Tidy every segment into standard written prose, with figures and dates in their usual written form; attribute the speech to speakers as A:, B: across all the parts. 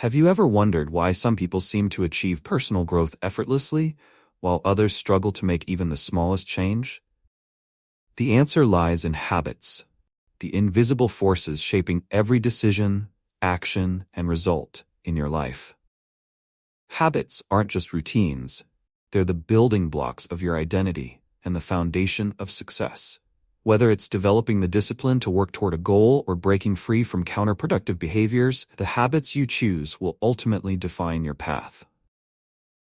A: Have you ever wondered why some people seem to achieve personal growth effortlessly, while others struggle to make even the smallest change? The answer lies in habits, the invisible forces shaping every decision, action, and result in your life. Habits aren't just routines, they're the building blocks of your identity and the foundation of success. Whether it's developing the discipline to work toward a goal or breaking free from counterproductive behaviors, the habits you choose will ultimately define your path.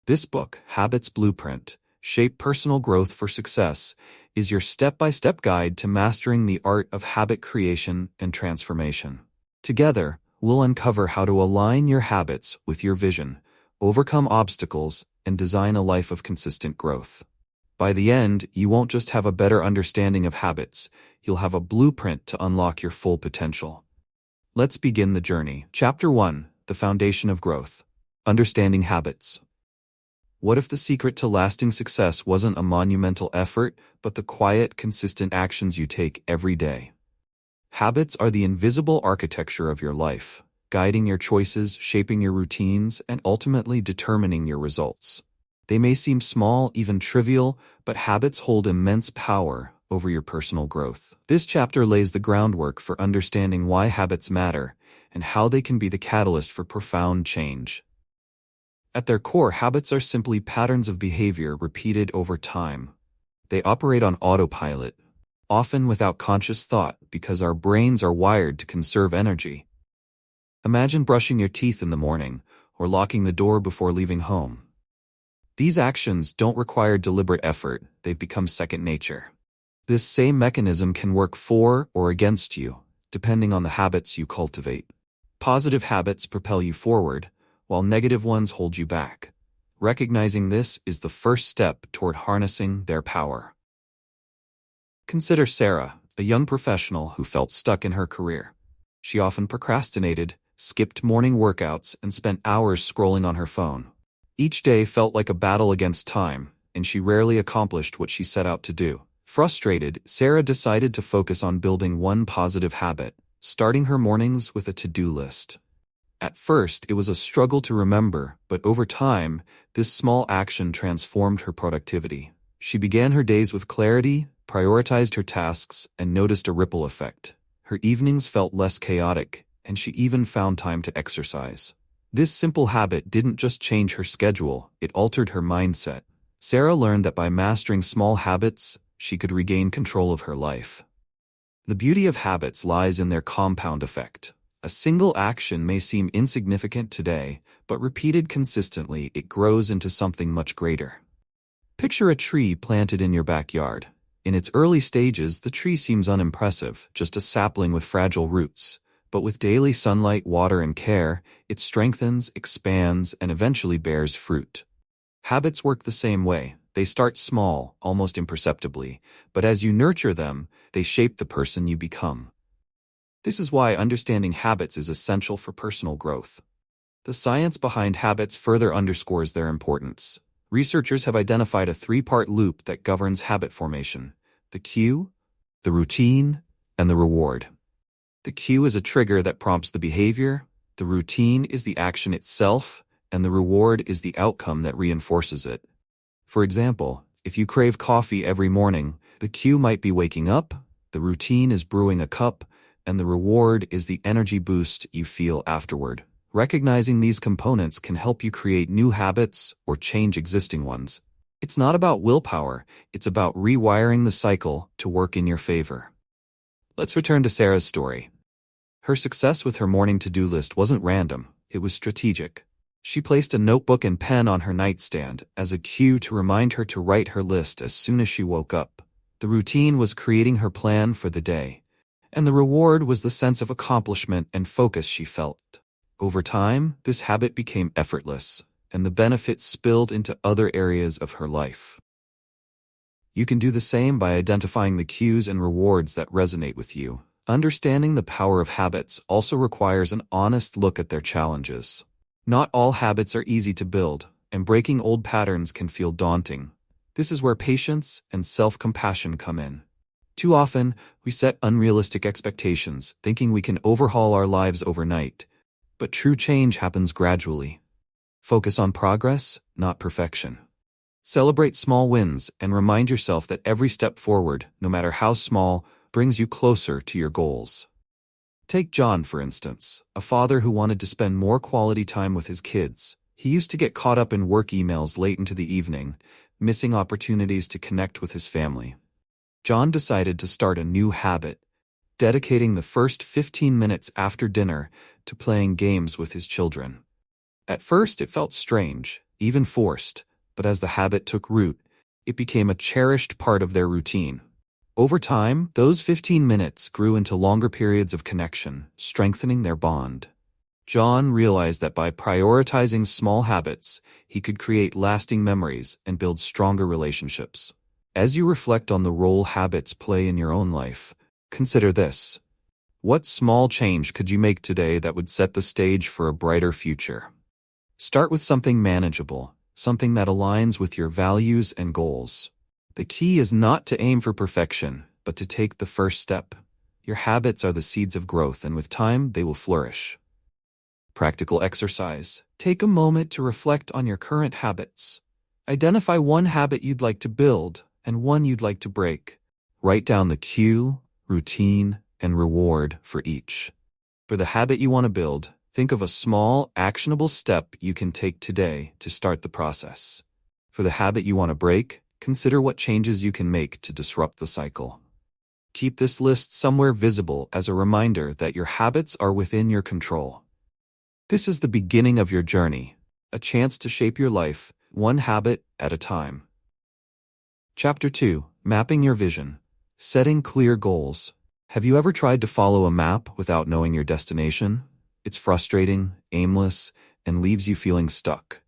A: This book, Habits Blueprint: Shape Personal Growth for Success, is your step-by-step guide to mastering the art of habit creation and transformation. Together, we'll uncover how to align your habits with your vision, overcome obstacles, and design a life of consistent growth. By the end, you won't just have a better understanding of habits, you'll have a blueprint to unlock your full potential. Let's begin the journey. Chapter 1: The Foundation of Growth. Understanding Habits. What if the secret to lasting success wasn't a monumental effort, but the quiet, consistent actions you take every day? Habits are the invisible architecture of your life, guiding your choices, shaping your routines, and ultimately determining your results. They may seem small, even trivial, but habits hold immense power over your personal growth. This chapter lays the groundwork for understanding why habits matter and how they can be the catalyst for profound change. At their core, habits are simply patterns of behavior repeated over time. They operate on autopilot, often without conscious thought because our brains are wired to conserve energy. Imagine brushing your teeth in the morning or locking the door before leaving home. These actions don't require deliberate effort, they've become second nature. This same mechanism can work for or against you, depending on the habits you cultivate. Positive habits propel you forward, while negative ones hold you back. Recognizing this is the first step toward harnessing their power. Consider Sarah, a young professional who felt stuck in her career. She often procrastinated, skipped morning workouts, and spent hours scrolling on her phone. Each day felt like a battle against time, and she rarely accomplished what she set out to do. Frustrated, Sarah decided to focus on building one positive habit, starting her mornings with a to-do list. At first, it was a struggle to remember, but over time, this small action transformed her productivity. She began her days with clarity, prioritized her tasks, and noticed a ripple effect. Her evenings felt less chaotic, and she even found time to exercise. This simple habit didn't just change her schedule, it altered her mindset. Sarah learned that by mastering small habits, she could regain control of her life. The beauty of habits lies in their compound effect. A single action may seem insignificant today, but repeated consistently, it grows into something much greater. Picture a tree planted in your backyard. In its early stages, the tree seems unimpressive, just a sapling with fragile roots. But with daily sunlight, water, and care, it strengthens, expands, and eventually bears fruit. Habits work the same way. They start small, almost imperceptibly, but as you nurture them, they shape the person you become. This is why understanding habits is essential for personal growth. The science behind habits further underscores their importance. Researchers have identified a three-part loop that governs habit formation: the cue, the routine, and the reward. The cue is a trigger that prompts the behavior, the routine is the action itself, and the reward is the outcome that reinforces it. For example, if you crave coffee every morning, the cue might be waking up, the routine is brewing a cup, and the reward is the energy boost you feel afterward. Recognizing these components can help you create new habits or change existing ones. It's not about willpower, it's about rewiring the cycle to work in your favor. Let's return to Sarah's story. Her success with her morning to-do list wasn't random, it was strategic. She placed a notebook and pen on her nightstand as a cue to remind her to write her list as soon as she woke up. The routine was creating her plan for the day, and the reward was the sense of accomplishment and focus she felt. Over time, this habit became effortless, and the benefits spilled into other areas of her life. You can do the same by identifying the cues and rewards that resonate with you. Understanding the power of habits also requires an honest look at their challenges. Not all habits are easy to build, and breaking old patterns can feel daunting. This is where patience and self-compassion come in. Too often, we set unrealistic expectations, thinking we can overhaul our lives overnight. But true change happens gradually. Focus on progress, not perfection. Celebrate small wins and remind yourself that every step forward, no matter how small, brings you closer to your goals. Take John, for instance, a father who wanted to spend more quality time with his kids. He used to get caught up in work emails late into the evening, missing opportunities to connect with his family. John decided to start a new habit, dedicating the first 15 minutes after dinner to playing games with his children. At first, it felt strange, even forced, but as the habit took root, it became a cherished part of their routine. Over time, those 15 minutes grew into longer periods of connection, strengthening their bond. John realized that by prioritizing small habits, he could create lasting memories and build stronger relationships. As you reflect on the role habits play in your own life, consider this. What small change could you make today that would set the stage for a brighter future? Start with something manageable, something that aligns with your values and goals. The key is not to aim for perfection, but to take the first step. Your habits are the seeds of growth, and with time, they will flourish. Practical exercise. Take a moment to reflect on your current habits. Identify one habit you'd like to build and one you'd like to break. Write down the cue, routine, and reward for each. For the habit you want to build, think of a small, actionable step you can take today to start the process. For the habit you want to break, consider what changes you can make to disrupt the cycle. Keep this list somewhere visible as a reminder that your habits are within your control. This is the beginning of your journey, a chance to shape your life, one habit at a time. Chapter 2. Mapping your vision. Setting clear goals. Have you ever tried to follow a map without knowing your destination? It's frustrating, aimless, and leaves you feeling stuck.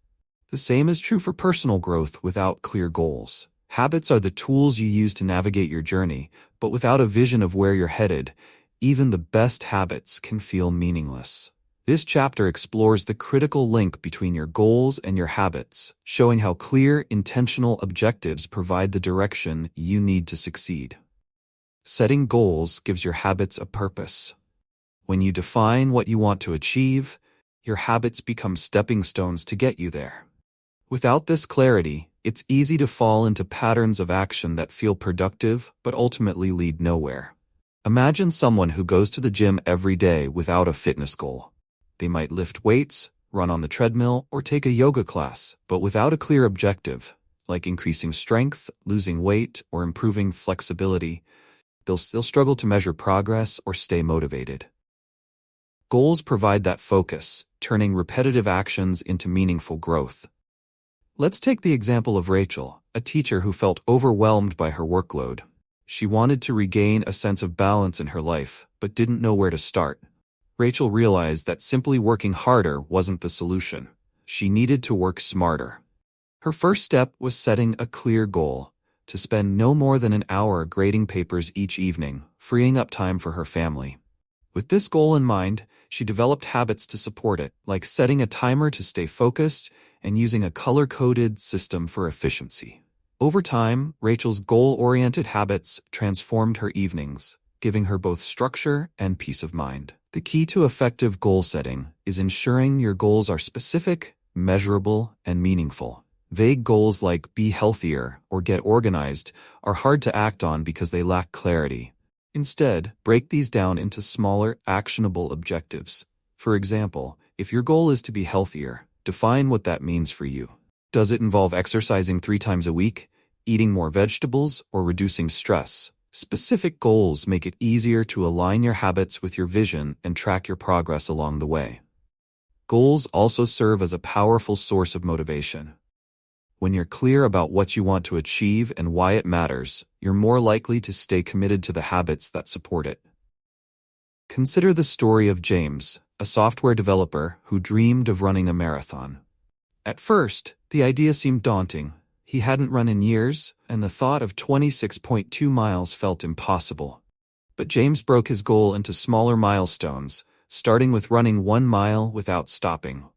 A: The same is true for personal growth without clear goals. Habits are the tools you use to navigate your journey, but without a vision of where you're headed, even the best habits can feel meaningless. This chapter explores the critical link between your goals and your habits, showing how clear, intentional objectives provide the direction you need to succeed. Setting goals gives your habits a purpose. When you define what you want to achieve, your habits become stepping stones to get you there. Without this clarity, it's easy to fall into patterns of action that feel productive but ultimately lead nowhere. Imagine someone who goes to the gym every day without a fitness goal. They might lift weights, run on the treadmill, or take a yoga class, but without a clear objective, like increasing strength, losing weight, or improving flexibility, they'll still struggle to measure progress or stay motivated. Goals provide that focus, turning repetitive actions into meaningful growth. Let's take the example of Rachel, a teacher who felt overwhelmed by her workload. She wanted to regain a sense of balance in her life, but didn't know where to start. Rachel realized that simply working harder wasn't the solution. She needed to work smarter. Her first step was setting a clear goal, to spend no more than an hour grading papers each evening, freeing up time for her family. With this goal in mind, she developed habits to support it, like setting a timer to stay focused and using a color-coded system for efficiency. Over time, Rachel's goal-oriented habits transformed her evenings, giving her both structure and peace of mind. The key to effective goal setting is ensuring your goals are specific, measurable, and meaningful. Vague goals like be healthier or get organized are hard to act on because they lack clarity. Instead, break these down into smaller, actionable objectives. For example, if your goal is to be healthier, define what that means for you. Does it involve exercising 3 times a week, eating more vegetables, or reducing stress? Specific goals make it easier to align your habits with your vision and track your progress along the way. Goals also serve as a powerful source of motivation. When you're clear about what you want to achieve and why it matters, you're more likely to stay committed to the habits that support it. Consider the story of James, a software developer who dreamed of running a marathon. At first, the idea seemed daunting. He hadn't run in years, and the thought of 26.2 miles felt impossible. But James broke his goal into smaller milestones, starting with running 1 mile without stopping.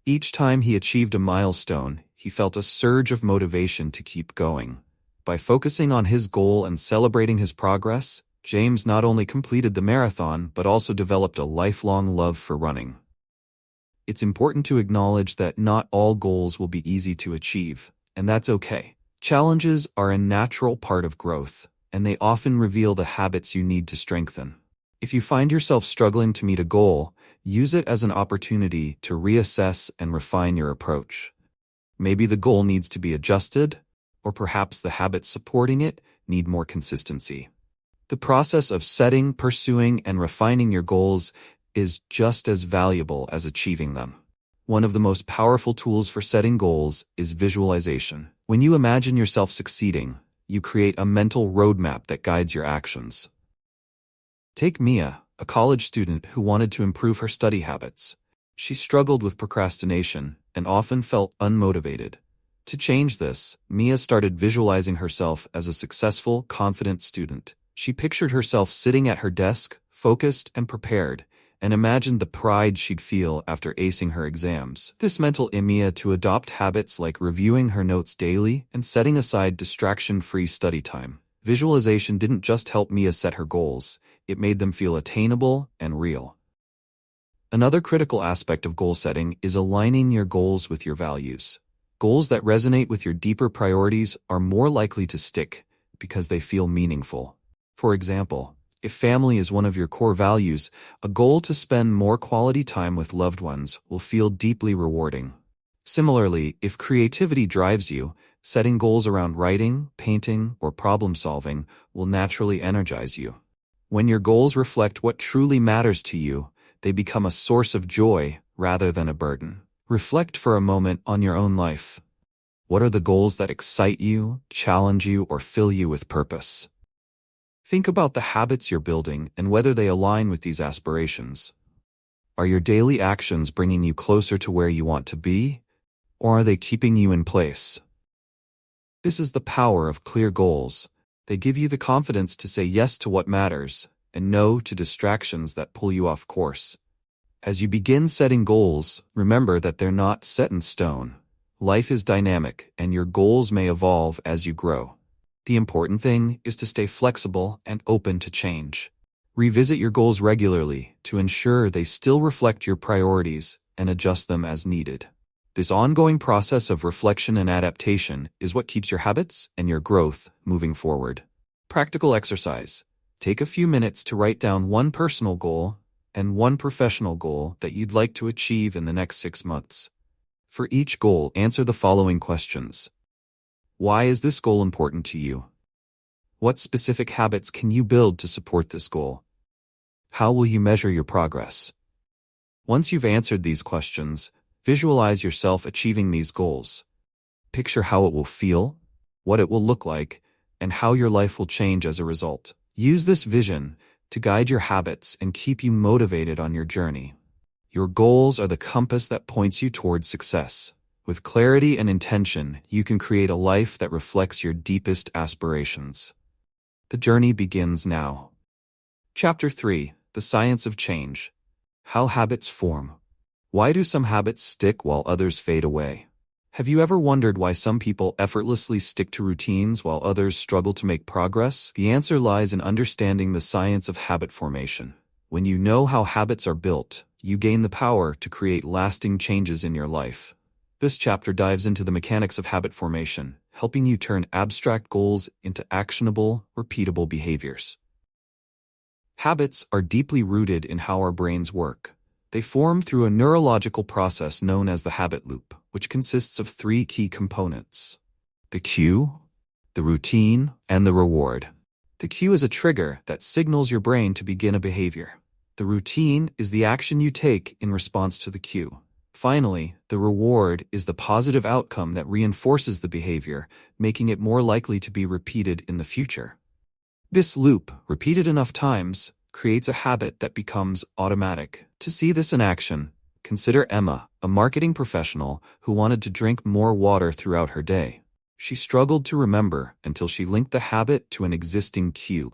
A: Each time he achieved a milestone, he felt a surge of motivation to keep going. By focusing on his goal and celebrating his progress, James not only completed the marathon but also developed a lifelong love for running. It's important to acknowledge that not all goals will be easy to achieve, and that's okay. Challenges are a natural part of growth, and they often reveal the habits you need to strengthen. If you find yourself struggling to meet a goal, use it as an opportunity to reassess and refine your approach. Maybe the goal needs to be adjusted, or perhaps the habits supporting it need more consistency. The process of setting, pursuing, and refining your goals is just as valuable as achieving them. One of the most powerful tools for setting goals is visualization. When you imagine yourself succeeding, you create a mental roadmap that guides your actions. Take Mia, a college student who wanted to improve her study habits. She struggled with procrastination and often felt unmotivated. To change this, Mia started visualizing herself as a successful, confident student. She pictured herself sitting at her desk, focused and prepared, and imagined the pride she'd feel after acing her exams. This mental Mia to adopt habits like reviewing her notes daily and setting aside distraction-free study time. Visualization didn't just help Mia set her goals, it made them feel attainable and real. Another critical aspect of goal setting is aligning your goals with your values. Goals that resonate with your deeper priorities are more likely to stick because they feel meaningful. For example, if family is one of your core values, a goal to spend more quality time with loved ones will feel deeply rewarding. Similarly, if creativity drives you, setting goals around writing, painting, or problem-solving will naturally energize you. When your goals reflect what truly matters to you, they become a source of joy rather than a burden. Reflect for a moment on your own life. What are the goals that excite you, challenge you, or fill you with purpose? Think about the habits you're building and whether they align with these aspirations. Are your daily actions bringing you closer to where you want to be, or are they keeping you in place? This is the power of clear goals. They give you the confidence to say yes to what matters and no to distractions that pull you off course. As you begin setting goals, remember that they're not set in stone. Life is dynamic, and your goals may evolve as you grow. The important thing is to stay flexible and open to change. Revisit your goals regularly to ensure they still reflect your priorities and adjust them as needed. This ongoing process of reflection and adaptation is what keeps your habits and your growth moving forward. Practical exercise. Take a few minutes to write down one personal goal and one professional goal that you'd like to achieve in the next 6 months. For each goal, answer the following questions. Why is this goal important to you? What specific habits can you build to support this goal? How will you measure your progress? Once you've answered these questions, visualize yourself achieving these goals. Picture how it will feel, what it will look like, and how your life will change as a result. Use this vision to guide your habits and keep you motivated on your journey. Your goals are the compass that points you towards success. With clarity and intention, you can create a life that reflects your deepest aspirations. The journey begins now. Chapter 3: The Science of Change. How Habits Form. Why do some habits stick while others fade away? Have you ever wondered why some people effortlessly stick to routines while others struggle to make progress? The answer lies in understanding the science of habit formation. When you know how habits are built, you gain the power to create lasting changes in your life. This chapter dives into the mechanics of habit formation, helping you turn abstract goals into actionable, repeatable behaviors. Habits are deeply rooted in how our brains work. They form through a neurological process known as the habit loop, which consists of 3 key components: the cue, the routine, and the reward. The cue is a trigger that signals your brain to begin a behavior. The routine is the action you take in response to the cue. Finally, the reward is the positive outcome that reinforces the behavior, making it more likely to be repeated in the future. This loop, repeated enough times, creates a habit that becomes automatic. To see this in action, consider Emma, a marketing professional who wanted to drink more water throughout her day. She struggled to remember until she linked the habit to an existing cue: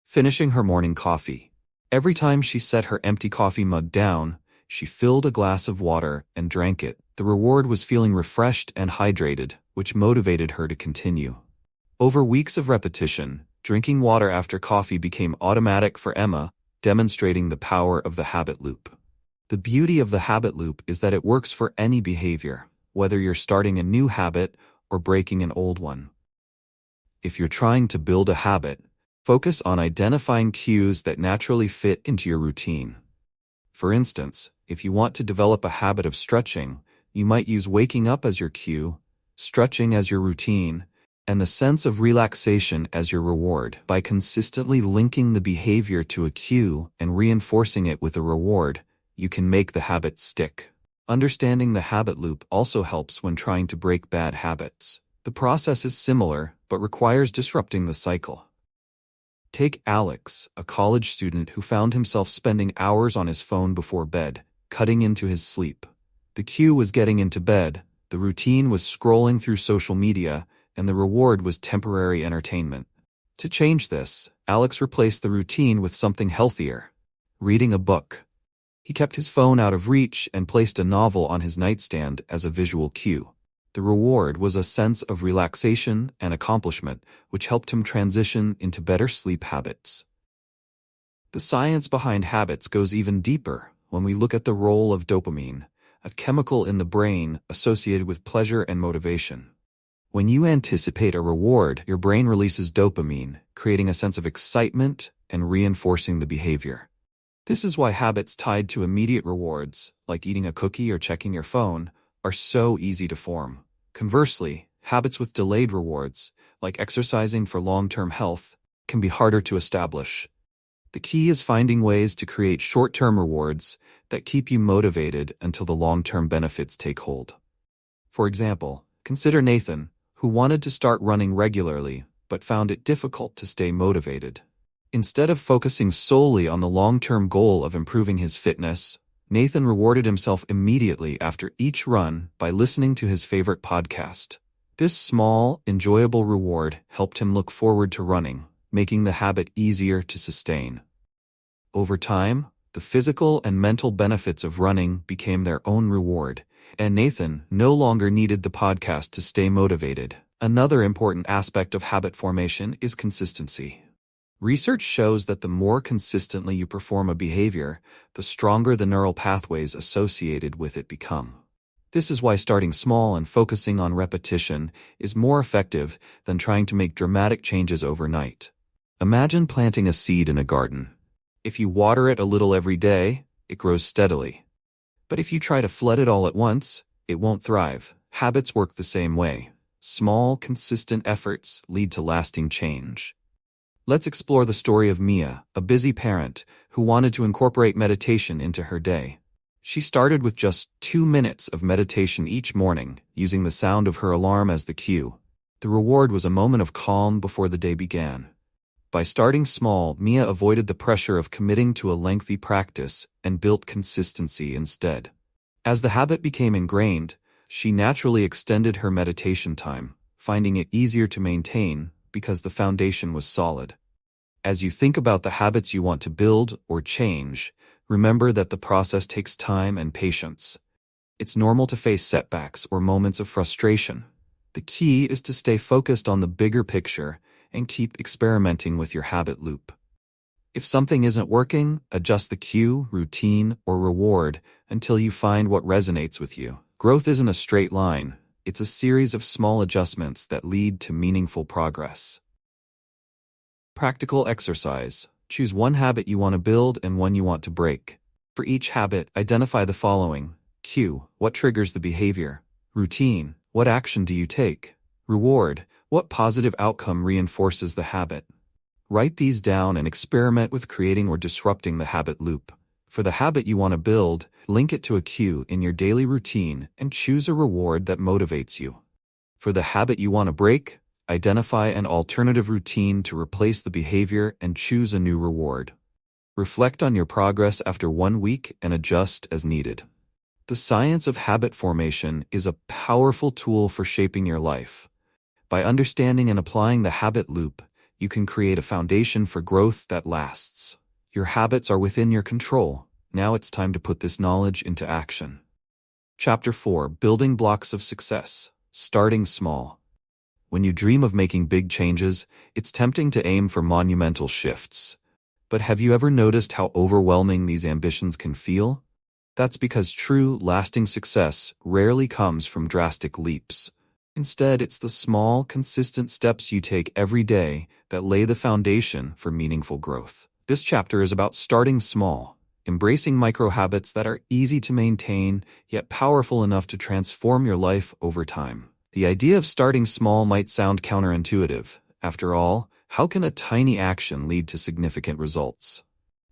A: finishing her morning coffee. Every time she set her empty coffee mug down, she filled a glass of water and drank it. The reward was feeling refreshed and hydrated, which motivated her to continue. Over weeks of repetition, drinking water after coffee became automatic for Emma, demonstrating the power of the habit loop. The beauty of the habit loop is that it works for any behavior, whether you're starting a new habit or breaking an old one. If you're trying to build a habit, focus on identifying cues that naturally fit into your routine. For instance, if you want to develop a habit of stretching, you might use waking up as your cue, stretching as your routine, and the sense of relaxation as your reward. By consistently linking the behavior to a cue and reinforcing it with a reward, you can make the habit stick. Understanding the habit loop also helps when trying to break bad habits. The process is similar, but requires disrupting the cycle. Take Alex, a college student who found himself spending hours on his phone before bed, cutting into his sleep. The cue was getting into bed, the routine was scrolling through social media, and the reward was temporary entertainment. To change this, Alex replaced the routine with something healthier: reading a book. He kept his phone out of reach and placed a novel on his nightstand as a visual cue. The reward was a sense of relaxation and accomplishment, which helped him transition into better sleep habits. The science behind habits goes even deeper when we look at the role of dopamine, a chemical in the brain associated with pleasure and motivation. When you anticipate a reward, your brain releases dopamine, creating a sense of excitement and reinforcing the behavior. This is why habits tied to immediate rewards, like eating a cookie or checking your phone, are so easy to form. Conversely, habits with delayed rewards, like exercising for long-term health, can be harder to establish. The key is finding ways to create short-term rewards that keep you motivated until the long-term benefits take hold. For example, consider Nathan, who wanted to start running regularly but found it difficult to stay motivated. Instead of focusing solely on the long-term goal of improving his fitness, Nathan rewarded himself immediately after each run by listening to his favorite podcast. This small, enjoyable reward helped him look forward to running, making the habit easier to sustain. Over time, the physical and mental benefits of running became their own reward, and Nathan no longer needed the podcast to stay motivated. Another important aspect of habit formation is consistency. Research shows that the more consistently you perform a behavior, the stronger the neural pathways associated with it become. This is why starting small and focusing on repetition is more effective than trying to make dramatic changes overnight. Imagine planting a seed in a garden. If you water it a little every day, it grows steadily. But if you try to flood it all at once, it won't thrive. Habits work the same way. Small, consistent efforts lead to lasting change. Let's explore the story of Mia, a busy parent who wanted to incorporate meditation into her day. She started with just 2 minutes of meditation each morning, using the sound of her alarm as the cue. The reward was a moment of calm before the day began. By starting small, Mia avoided the pressure of committing to a lengthy practice and built consistency instead. As the habit became ingrained, she naturally extended her meditation time, finding it easier to maintain because the foundation was solid. As you think about the habits you want to build or change, remember that the process takes time and patience. It's normal to face setbacks or moments of frustration. The key is to stay focused on the bigger picture and keep experimenting with your habit loop. If something isn't working, adjust the cue, routine, or reward until you find what resonates with you. Growth isn't a straight line. It's a series of small adjustments that lead to meaningful progress. Practical exercise. Choose one habit you want to build and one you want to break. For each habit, identify the following. Cue. What triggers the behavior? Routine. What action do you take? Reward. What positive outcome reinforces the habit? Write these down and experiment with creating or disrupting the habit loop. For the habit you want to build, link it to a cue in your daily routine and choose a reward that motivates you. For the habit you want to break, identify an alternative routine to replace the behavior and choose a new reward. Reflect on your progress after 1 week and adjust as needed. The science of habit formation is a powerful tool for shaping your life. By understanding and applying the habit loop, you can create a foundation for growth that lasts. Your habits are within your control. Now it's time to put this knowledge into action. Chapter 4: Building Blocks of Success. Starting small. When you dream of making big changes, it's tempting to aim for monumental shifts. But have you ever noticed how overwhelming these ambitions can feel? That's because true, lasting success rarely comes from drastic leaps. Instead, it's the small, consistent steps you take every day that lay the foundation for meaningful growth. This chapter is about starting small, embracing micro-habits that are easy to maintain, yet powerful enough to transform your life over time. The idea of starting small might sound counterintuitive. After all, how can a tiny action lead to significant results?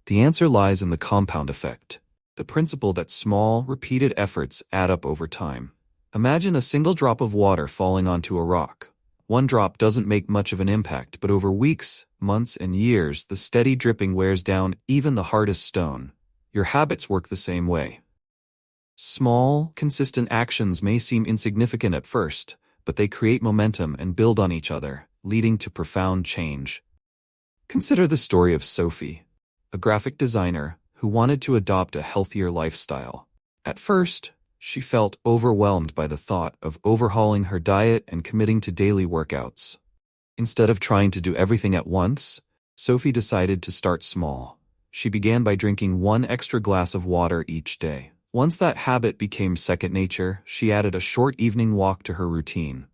A: The answer lies in the compound effect, the principle that small, repeated efforts add up over time. Imagine a single drop of water falling onto a rock. One drop doesn't make much of an impact, but over weeks, months, and years, the steady dripping wears down even the hardest stone. Your habits work the same way. Small, consistent actions may seem insignificant at first, but they create momentum and build on each other, leading to profound change. Consider the story of Sophie, a graphic designer who wanted to adopt a healthier lifestyle. At first, she felt overwhelmed by the thought of overhauling her diet and committing to daily workouts. Instead of trying to do everything at once, Sophie decided to start small. She began by drinking 1 extra glass of water each day. Once that habit became second nature, she added a short evening walk to her routine.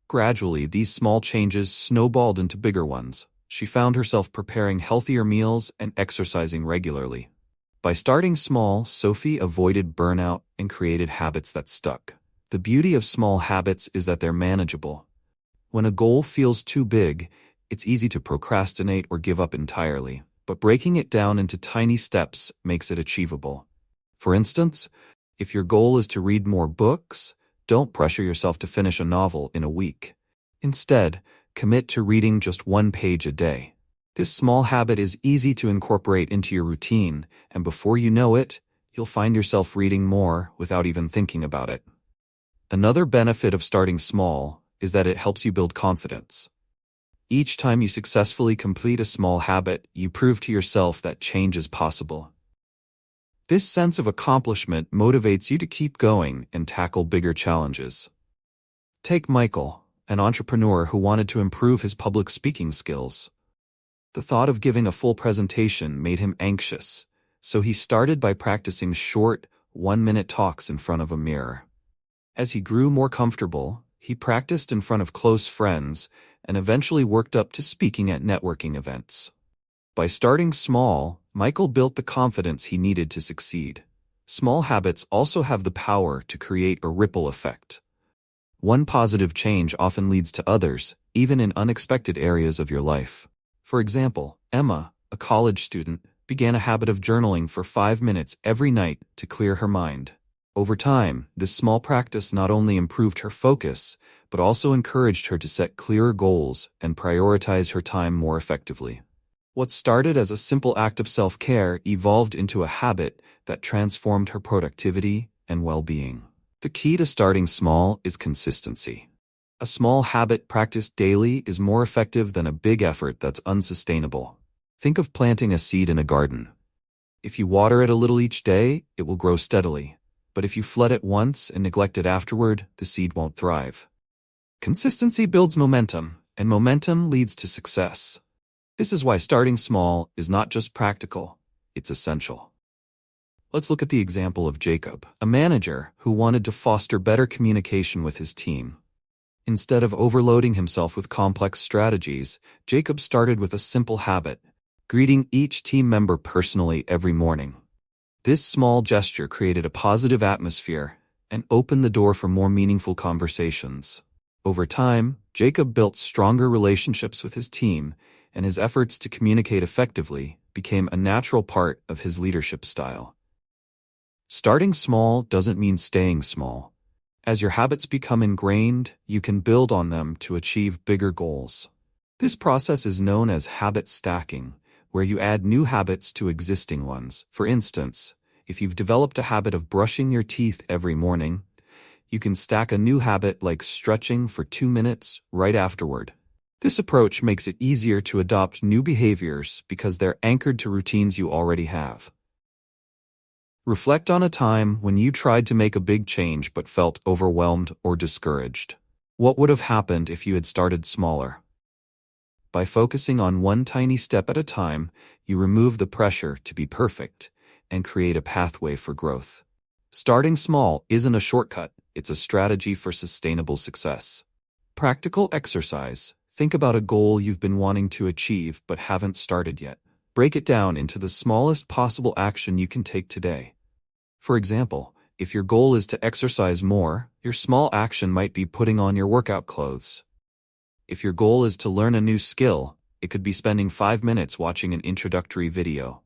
A: Gradually, these small changes snowballed into bigger ones. She found herself preparing healthier meals and exercising regularly. By starting small, Sophie avoided burnout and created habits that stuck. The beauty of small habits is that they're manageable. When a goal feels too big, it's easy to procrastinate or give up entirely, but breaking it down into tiny steps makes it achievable. For instance, if your goal is to read more books, don't pressure yourself to finish a novel in a week. Instead, commit to reading just 1 page a day. This small habit is easy to incorporate into your routine, and before you know it, you'll find yourself reading more without even thinking about it. Another benefit of starting small is that it helps you build confidence. Each time you successfully complete a small habit, you prove to yourself that change is possible. This sense of accomplishment motivates you to keep going and tackle bigger challenges. Take Michael, an entrepreneur who wanted to improve his public speaking skills. The thought of giving a full presentation made him anxious, so he started by practicing short, 1-minute talks in front of a mirror. As he grew more comfortable, he practiced in front of close friends and eventually worked up to speaking at networking events. By starting small, Michael built the confidence he needed to succeed. Small habits also have the power to create a ripple effect. One positive change often leads to others, even in unexpected areas of your life. For example, Emma, a college student, began a habit of journaling for 5 minutes every night to clear her mind. Over time, this small practice not only improved her focus, but also encouraged her to set clearer goals and prioritize her time more effectively. What started as a simple act of self-care evolved into a habit that transformed her productivity and well-being. The key to starting small is consistency. A small habit practiced daily is more effective than a big effort that's unsustainable. Think of planting a seed in a garden. If you water it a little each day, it will grow steadily. But if you flood it once and neglect it afterward, the seed won't thrive. Consistency builds momentum, and momentum leads to success. This is why starting small is not just practical, it's essential. Let's look at the example of Jacob, a manager who wanted to foster better communication with his team. Instead of overloading himself with complex strategies, Jacob started with a simple habit, greeting each team member personally every morning. This small gesture created a positive atmosphere and opened the door for more meaningful conversations. Over time, Jacob built stronger relationships with his team, and his efforts to communicate effectively became a natural part of his leadership style. Starting small doesn't mean staying small. As your habits become ingrained, you can build on them to achieve bigger goals. This process is known as habit stacking, where you add new habits to existing ones. For instance, if you've developed a habit of brushing your teeth every morning, you can stack a new habit like stretching for 2 minutes right afterward. This approach makes it easier to adopt new behaviors because they're anchored to routines you already have. Reflect on a time when you tried to make a big change but felt overwhelmed or discouraged. What would have happened if you had started smaller? By focusing on one tiny step at a time, you remove the pressure to be perfect and create a pathway for growth. Starting small isn't a shortcut, it's a strategy for sustainable success. Practical exercise. Think about a goal you've been wanting to achieve but haven't started yet. Break it down into the smallest possible action you can take today. For example, if your goal is to exercise more, your small action might be putting on your workout clothes. If your goal is to learn a new skill, it could be spending 5 minutes watching an introductory video.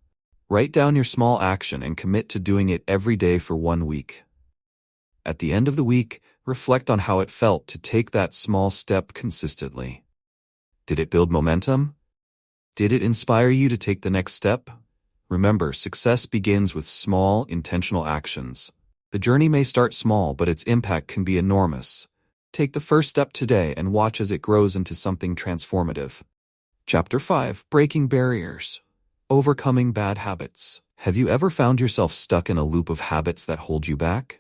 A: Write down your small action and commit to doing it every day for 1 week. At the end of the week, reflect on how it felt to take that small step consistently. Did it build momentum? Did it inspire you to take the next step? Remember, success begins with small, intentional actions. The journey may start small, but its impact can be enormous. Take the first step today and watch as it grows into something transformative. Chapter 5: Breaking Barriers. Overcoming bad habits. Have you ever found yourself stuck in a loop of habits that hold you back?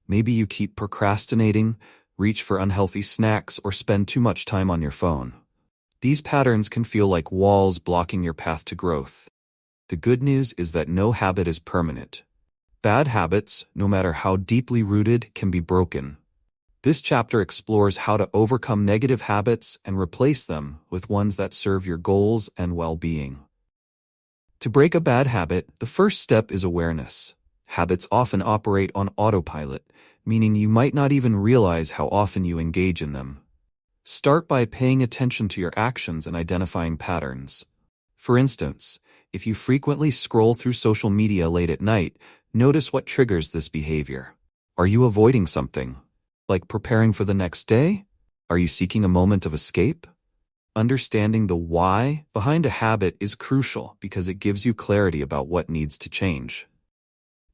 A: Maybe you keep procrastinating, reach for unhealthy snacks, or spend too much time on your phone. These patterns can feel like walls blocking your path to growth. The good news is that no habit is permanent. Bad habits, no matter how deeply rooted, can be broken. This chapter explores how to overcome negative habits and replace them with ones that serve your goals and well-being. To break a bad habit, the first step is awareness. Habits often operate on autopilot, meaning you might not even realize how often you engage in them. Start by paying attention to your actions and identifying patterns. For instance, if you frequently scroll through social media late at night, notice what triggers this behavior. Are you avoiding something, like preparing for the next day? Are you seeking a moment of escape? Understanding the why behind a habit is crucial because it gives you clarity about what needs to change.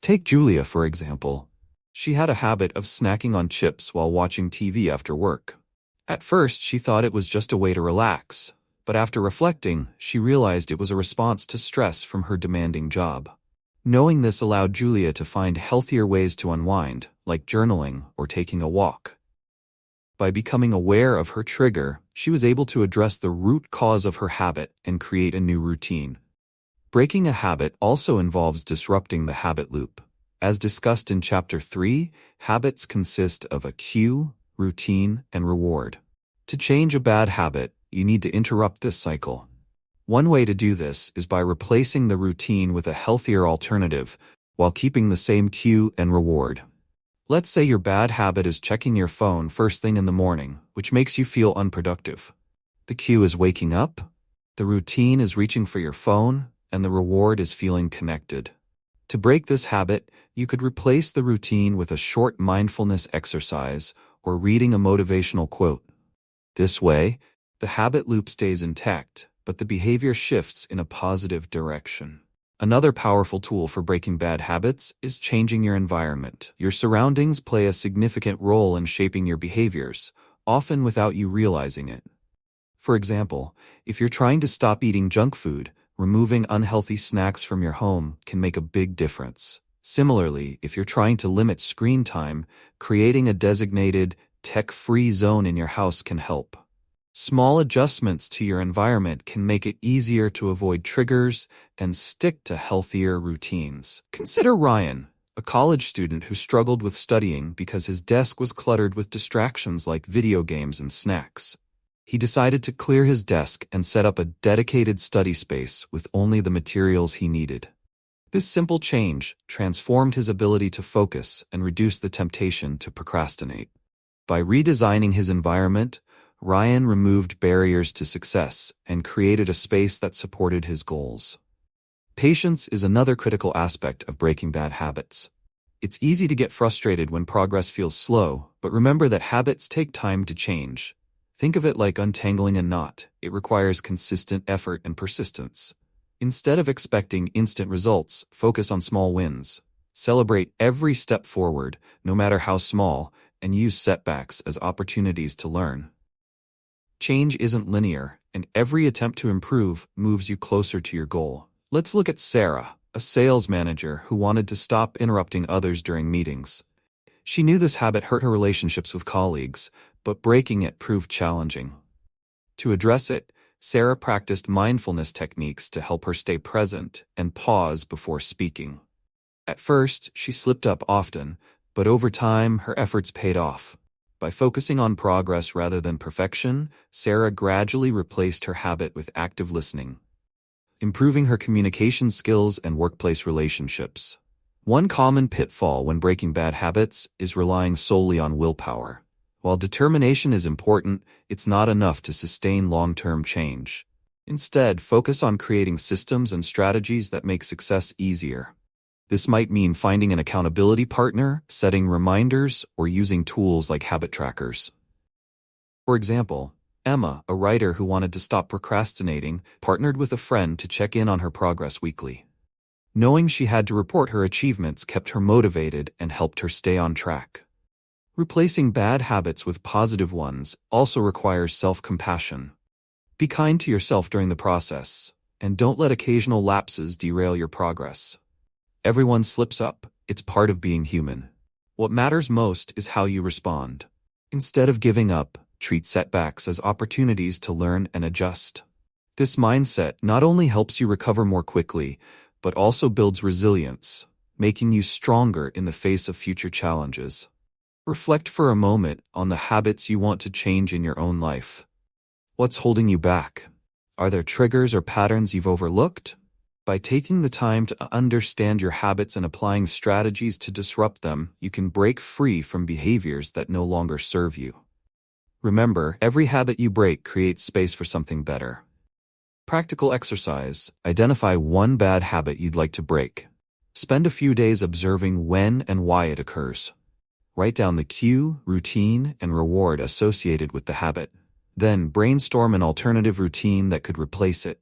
A: Take Julia, for example. She had a habit of snacking on chips while watching TV after work. At first, she thought it was just a way to relax, but after reflecting, she realized it was a response to stress from her demanding job. Knowing this allowed Julia to find healthier ways to unwind, like journaling or taking a walk. By becoming aware of her trigger, she was able to address the root cause of her habit and create a new routine. Breaking a habit also involves disrupting the habit loop. As discussed in Chapter 3, habits consist of a cue, routine, and reward. To change a bad habit, you need to interrupt this cycle. One way to do this is by replacing the routine with a healthier alternative while keeping the same cue and reward. Let's say your bad habit is checking your phone first thing in the morning, which makes you feel unproductive. The cue is waking up, the routine is reaching for your phone, and the reward is feeling connected. To break this habit, you could replace the routine with a short mindfulness exercise or reading a motivational quote. This way, the habit loop stays intact, but the behavior shifts in a positive direction. Another powerful tool for breaking bad habits is changing your environment. Your surroundings play a significant role in shaping your behaviors, often without you realizing it. For example, if you're trying to stop eating junk food, removing unhealthy snacks from your home can make a big difference. Similarly, if you're trying to limit screen time, creating a designated, tech-free zone in your house can help. Small adjustments to your environment can make it easier to avoid triggers and stick to healthier routines. Consider Ryan, a college student who struggled with studying because his desk was cluttered with distractions like video games and snacks. He decided to clear his desk and set up a dedicated study space with only the materials he needed. This simple change transformed his ability to focus and reduced the temptation to procrastinate. By redesigning his environment, Ryan removed barriers to success and created a space that supported his goals. Patience is another critical aspect of breaking bad habits. It's easy to get frustrated when progress feels slow, but remember that habits take time to change. Think of it like untangling a knot. It requires consistent effort and persistence. Instead of expecting instant results, focus on small wins. Celebrate every step forward, no matter how small, and use setbacks as opportunities to learn. Change isn't linear, and every attempt to improve moves you closer to your goal. Let's look at Sarah, a sales manager who wanted to stop interrupting others during meetings. She knew this habit hurt her relationships with colleagues, but breaking it proved challenging. To address it, Sarah practiced mindfulness techniques to help her stay present and pause before speaking. At first, she slipped up often, but over time, her efforts paid off. By focusing on progress rather than perfection, Sarah gradually replaced her habit with active listening, improving her communication skills and workplace relationships. One common pitfall when breaking bad habits is relying solely on willpower. While determination is important, it's not enough to sustain long-term change. Instead, focus on creating systems and strategies that make success easier. This might mean finding an accountability partner, setting reminders, or using tools like habit trackers. For example, Emma, a writer who wanted to stop procrastinating, partnered with a friend to check in on her progress weekly. Knowing she had to report her achievements kept her motivated and helped her stay on track. Replacing bad habits with positive ones also requires self-compassion. Be kind to yourself during the process, and don't let occasional lapses derail your progress. Everyone slips up, it's part of being human. What matters most is how you respond. Instead of giving up, treat setbacks as opportunities to learn and adjust. This mindset not only helps you recover more quickly, but also builds resilience, making you stronger in the face of future challenges. Reflect for a moment on the habits you want to change in your own life. What's holding you back? Are there triggers or patterns you've overlooked? By taking the time to understand your habits and applying strategies to disrupt them, you can break free from behaviors that no longer serve you. Remember, every habit you break creates space for something better. Practical exercise. Identify one bad habit you'd like to break. Spend a few days observing when and why it occurs. Write down the cue, routine, and reward associated with the habit. Then brainstorm an alternative routine that could replace it.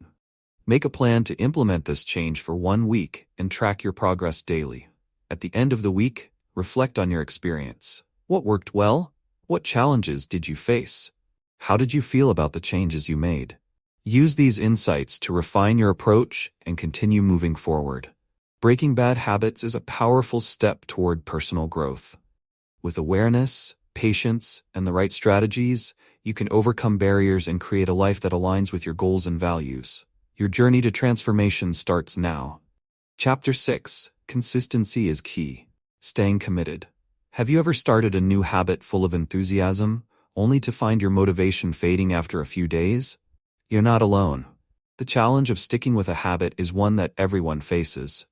A: Make a plan to implement this change for 1 week and track your progress daily. At the end of the week, reflect on your experience. What worked well? What challenges did you face? How did you feel about the changes you made? Use these insights to refine your approach and continue moving forward. Breaking bad habits is a powerful step toward personal growth. With awareness, patience, and the right strategies, you can overcome barriers and create a life that aligns with your goals and values. Your journey to transformation starts now. Chapter 6. Consistency is key. Staying committed. Have you ever started a new habit full of enthusiasm, only to find your motivation fading after a few days? You're not alone. The challenge of sticking with a habit is one that everyone faces.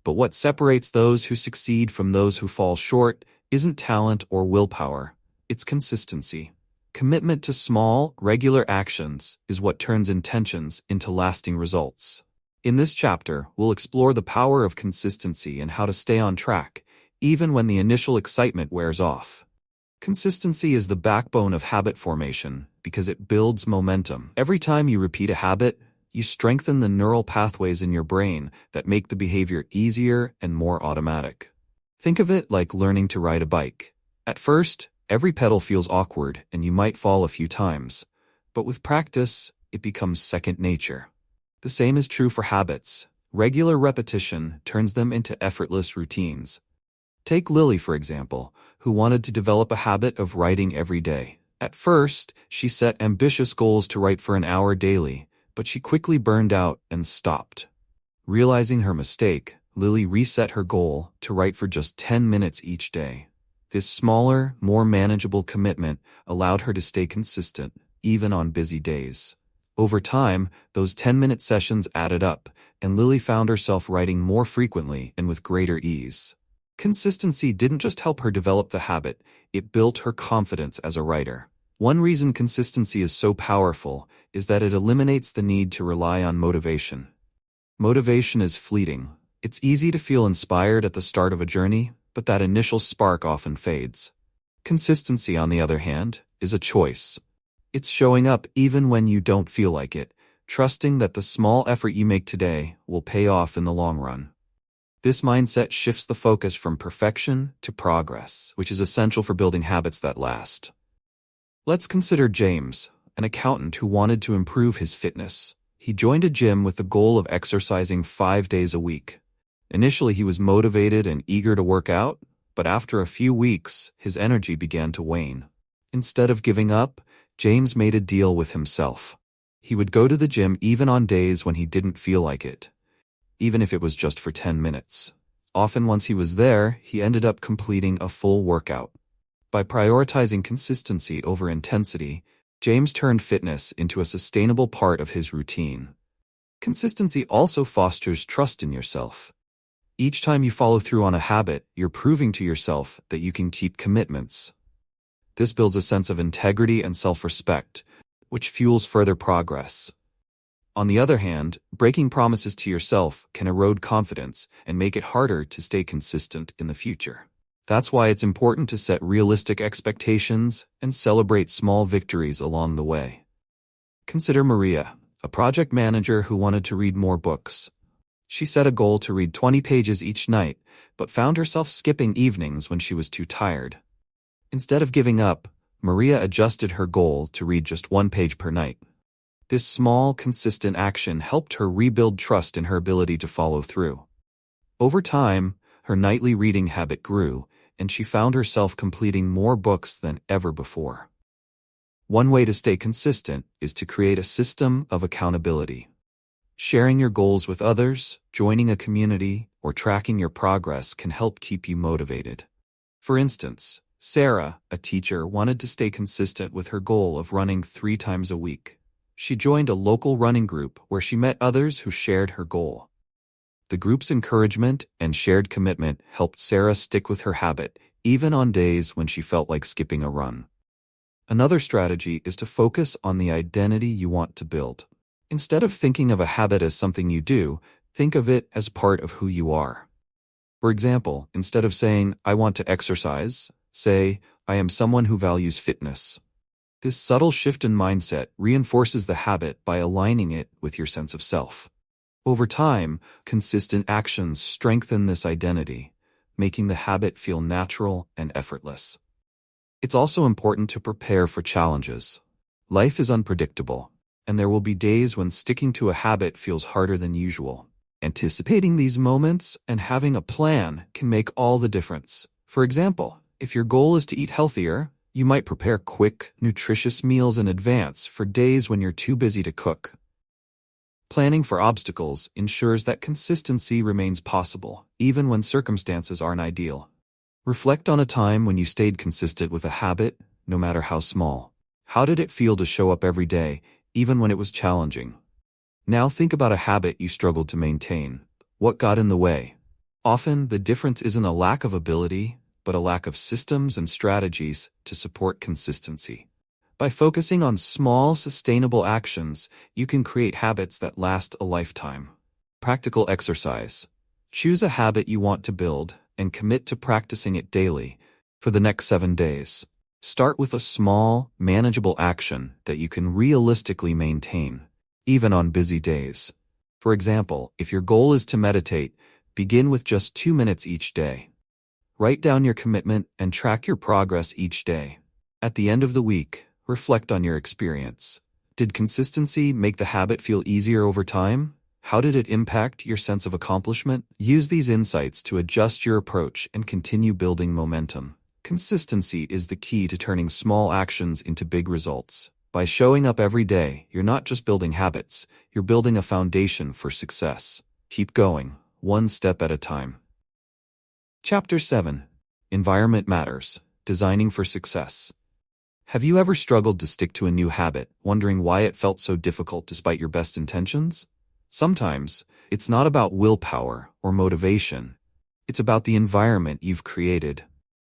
A: But what separates those who succeed from those who fall short isn't talent or willpower, it's consistency. Commitment to small, regular actions is what turns intentions into lasting results. In this chapter, we'll explore the power of consistency and how to stay on track, even when the initial excitement wears off. Consistency is the backbone of habit formation because it builds momentum. Every time you repeat a habit, you strengthen the neural pathways in your brain that make the behavior easier and more automatic. Think of it like learning to ride a bike. At first, every pedal feels awkward and you might fall a few times, but with practice, it becomes second nature. The same is true for habits. Regular repetition turns them into effortless routines. Take Lily, for example, who wanted to develop a habit of writing every day. At first, she set ambitious goals to write for an hour daily, but she quickly burned out and stopped. Realizing her mistake, Lily reset her goal to write for just 10 minutes each day. This smaller, more manageable commitment allowed her to stay consistent, even on busy days. Over time, those 10-minute sessions added up, and Lily found herself writing more frequently and with greater ease. Consistency didn't just help her develop the habit, it built her confidence as a writer. One reason consistency is so powerful is that it eliminates the need to rely on motivation. Motivation is fleeting. It's easy to feel inspired at the start of a journey, but that initial spark often fades. Consistency, on the other hand, is a choice. It's showing up even when you don't feel like it, trusting that the small effort you make today will pay off in the long run. This mindset shifts the focus from perfection to progress, which is essential for building habits that last. Let's consider James, an accountant who wanted to improve his fitness. He joined a gym with the goal of exercising 5 days a week. Initially, he was motivated and eager to work out, but after a few weeks, his energy began to wane. Instead of giving up, James made a deal with himself. He would go to the gym even on days when he didn't feel like it, even if it was just for 10 minutes. Often once he was there, he ended up completing a full workout. By prioritizing consistency over intensity, James turned fitness into a sustainable part of his routine. Consistency also fosters trust in yourself. Each time you follow through on a habit, you're proving to yourself that you can keep commitments. This builds a sense of integrity and self-respect, which fuels further progress. On the other hand, breaking promises to yourself can erode confidence and make it harder to stay consistent in the future. That's why it's important to set realistic expectations and celebrate small victories along the way. Consider Maria, a project manager who wanted to read more books. She set a goal to read 20 pages each night, but found herself skipping evenings when she was too tired. Instead of giving up, Maria adjusted her goal to read just 1 page per night. This small, consistent action helped her rebuild trust in her ability to follow through. Over time, her nightly reading habit grew, and she found herself completing more books than ever before. One way to stay consistent is to create a system of accountability. Sharing your goals with others, joining a community, or tracking your progress can help keep you motivated. For instance, Sarah, a teacher, wanted to stay consistent with her goal of running 3 times a week. She joined a local running group where she met others who shared her goal. The group's encouragement and shared commitment helped Sarah stick with her habit, even on days when she felt like skipping a run. Another strategy is to focus on the identity you want to build. Instead of thinking of a habit as something you do, think of it as part of who you are. For example, instead of saying, "I want to exercise," say, "I am someone who values fitness." This subtle shift in mindset reinforces the habit by aligning it with your sense of self. Over time, consistent actions strengthen this identity, making the habit feel natural and effortless. It's also important to prepare for challenges. Life is unpredictable, and there will be days when sticking to a habit feels harder than usual. Anticipating these moments and having a plan can make all the difference. For example, if your goal is to eat healthier, you might prepare quick, nutritious meals in advance for days when you're too busy to cook. Planning for obstacles ensures that consistency remains possible, even when circumstances aren't ideal. Reflect on a time when you stayed consistent with a habit, no matter how small. How did it feel to show up every day, even when it was challenging? Now think about a habit you struggled to maintain. What got in the way? Often, the difference isn't a lack of ability, but a lack of systems and strategies to support consistency. By focusing on small, sustainable actions, you can create habits that last a lifetime. Practical exercise. Choose a habit you want to build and commit to practicing it daily for the next 7 days. Start with a small, manageable action that you can realistically maintain, even on busy days. For example, if your goal is to meditate, begin with just 2 minutes each day. Write down your commitment and track your progress each day. At the end of the week, reflect on your experience. Did consistency make the habit feel easier over time? How did it impact your sense of accomplishment? Use these insights to adjust your approach and continue building momentum. Consistency is the key to turning small actions into big results. By showing up every day, you're not just building habits, you're building a foundation for success. Keep going, one step at a time. Chapter 7. Environment Matters. Designing for Success. Have you ever struggled to stick to a new habit, wondering why it felt so difficult despite your best intentions? Sometimes, it's not about willpower or motivation. It's about the environment you've created.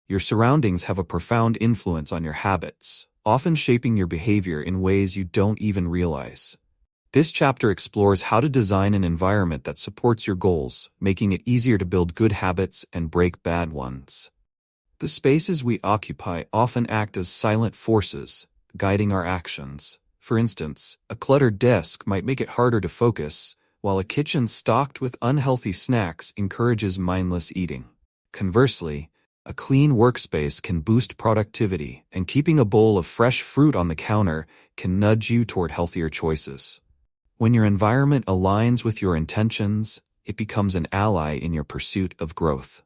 A: Your surroundings have a profound influence on your habits, often shaping your behavior in ways you don't even realize. This chapter explores how to design an environment that supports your goals, making it easier to build good habits and break bad ones. The spaces we occupy often act as silent forces, guiding our actions. For instance, a cluttered desk might make it harder to focus, while a kitchen stocked with unhealthy snacks encourages mindless eating. Conversely, a clean workspace can boost productivity, and keeping a bowl of fresh fruit on the counter can nudge you toward healthier choices. When your environment aligns with your intentions, it becomes an ally in your pursuit of growth.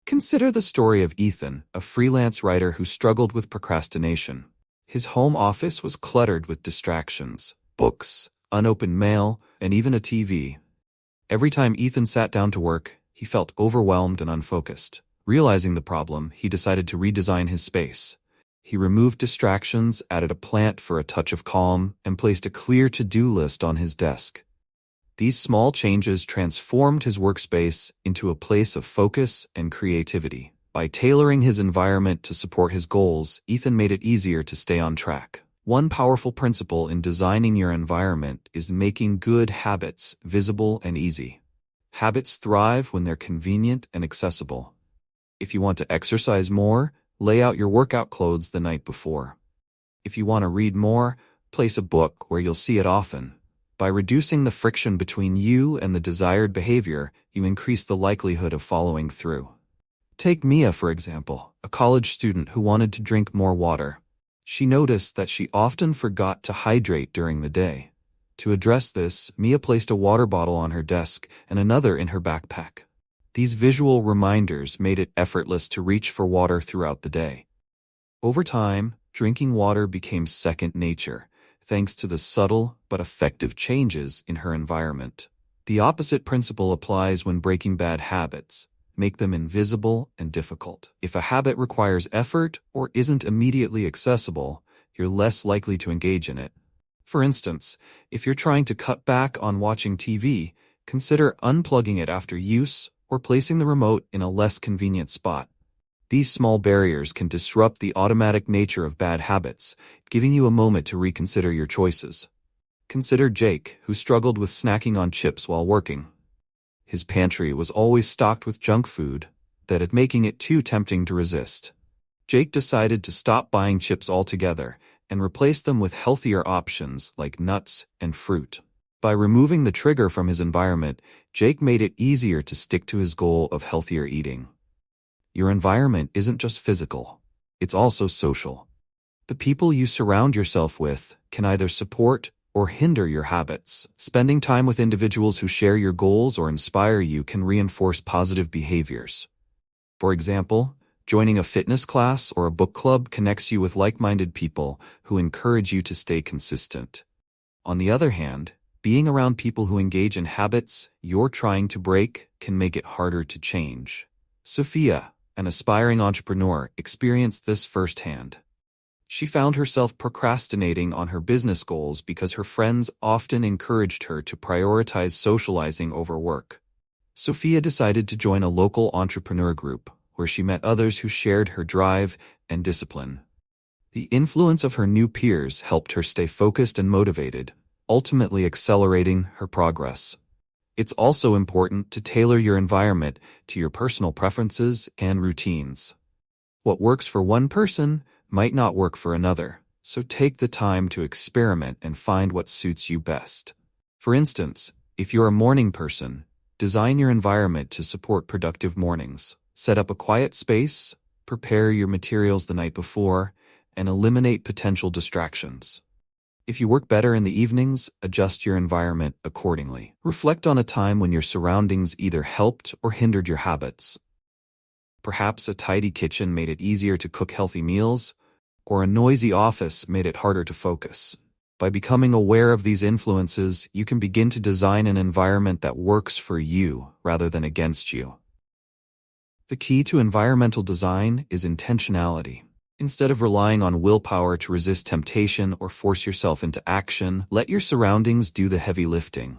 A: Consider the story of Ethan, a freelance writer who struggled with procrastination. His home office was cluttered with distractions, books, unopened mail, and even a TV. Every time Ethan sat down to work, He felt overwhelmed and unfocused. Realizing the problem, he decided to redesign his space. He removed distractions, added a plant for a touch of calm, and placed a clear to-do list on his desk. These small changes transformed his workspace into a place of focus and creativity. By tailoring his environment to support his goals, Ethan made it easier to stay on track. One powerful principle in designing your environment is making good habits visible and easy. Habits thrive when they're convenient and accessible. If you want to exercise more, lay out your workout clothes the night before. If you want to read more, place a book where you'll see it often. By reducing the friction between you and the desired behavior, you increase the likelihood of following through. Take Mia, for example, a college student who wanted to drink more water. She noticed that she often forgot to hydrate during the day. To address this, Mia placed a water bottle on her desk and another in her backpack. These visual reminders made it effortless to reach for water throughout the day. Over time, drinking water became second nature, thanks to the subtle but effective changes in her environment. The opposite principle applies when breaking bad habits. Make them invisible and difficult. If a habit requires effort or isn't immediately accessible, you're less likely to engage in it. For instance, if you're trying to cut back on watching TV, consider unplugging it after use or placing the remote in a less convenient spot. These small barriers can disrupt the automatic nature of bad habits, giving you a moment to reconsider your choices. Consider Jake, who struggled with snacking on chips while working. His pantry was always stocked with junk food, making it too tempting to resist. Jake decided to stop buying chips altogether and replace them with healthier options like nuts and fruit. By removing the trigger from his environment, Jake made it easier to stick to his goal of healthier eating. Your environment isn't just physical, it's also social. The people you surround yourself with can either support or hinder your habits. Spending time with individuals who share your goals or inspire you can reinforce positive behaviors. For example, joining a fitness class or a book club connects you with like-minded people who encourage you to stay consistent. On the other hand, being around people who engage in habits you're trying to break can make it harder to change. Sophia, an aspiring entrepreneur, experienced this firsthand. She found herself procrastinating on her business goals because her friends often encouraged her to prioritize socializing over work. Sophia decided to join a local entrepreneur group, where she met others who shared her drive and discipline. The influence of her new peers helped her stay focused and motivated, ultimately accelerating her progress. It's also important to tailor your environment to your personal preferences and routines. What works for one person might not work for another, so take the time to experiment and find what suits you best. For instance, if you're a morning person, design your environment to support productive mornings. Set up a quiet space, prepare your materials the night before, and eliminate potential distractions. If you work better in the evenings, adjust your environment accordingly. Reflect on a time when your surroundings either helped or hindered your habits. Perhaps a tidy kitchen made it easier to cook healthy meals, or a noisy office made it harder to focus. By becoming aware of these influences, you can begin to design an environment that works for you rather than against you. The key to environmental design is intentionality. Instead of relying on willpower to resist temptation or force yourself into action, let your surroundings do the heavy lifting.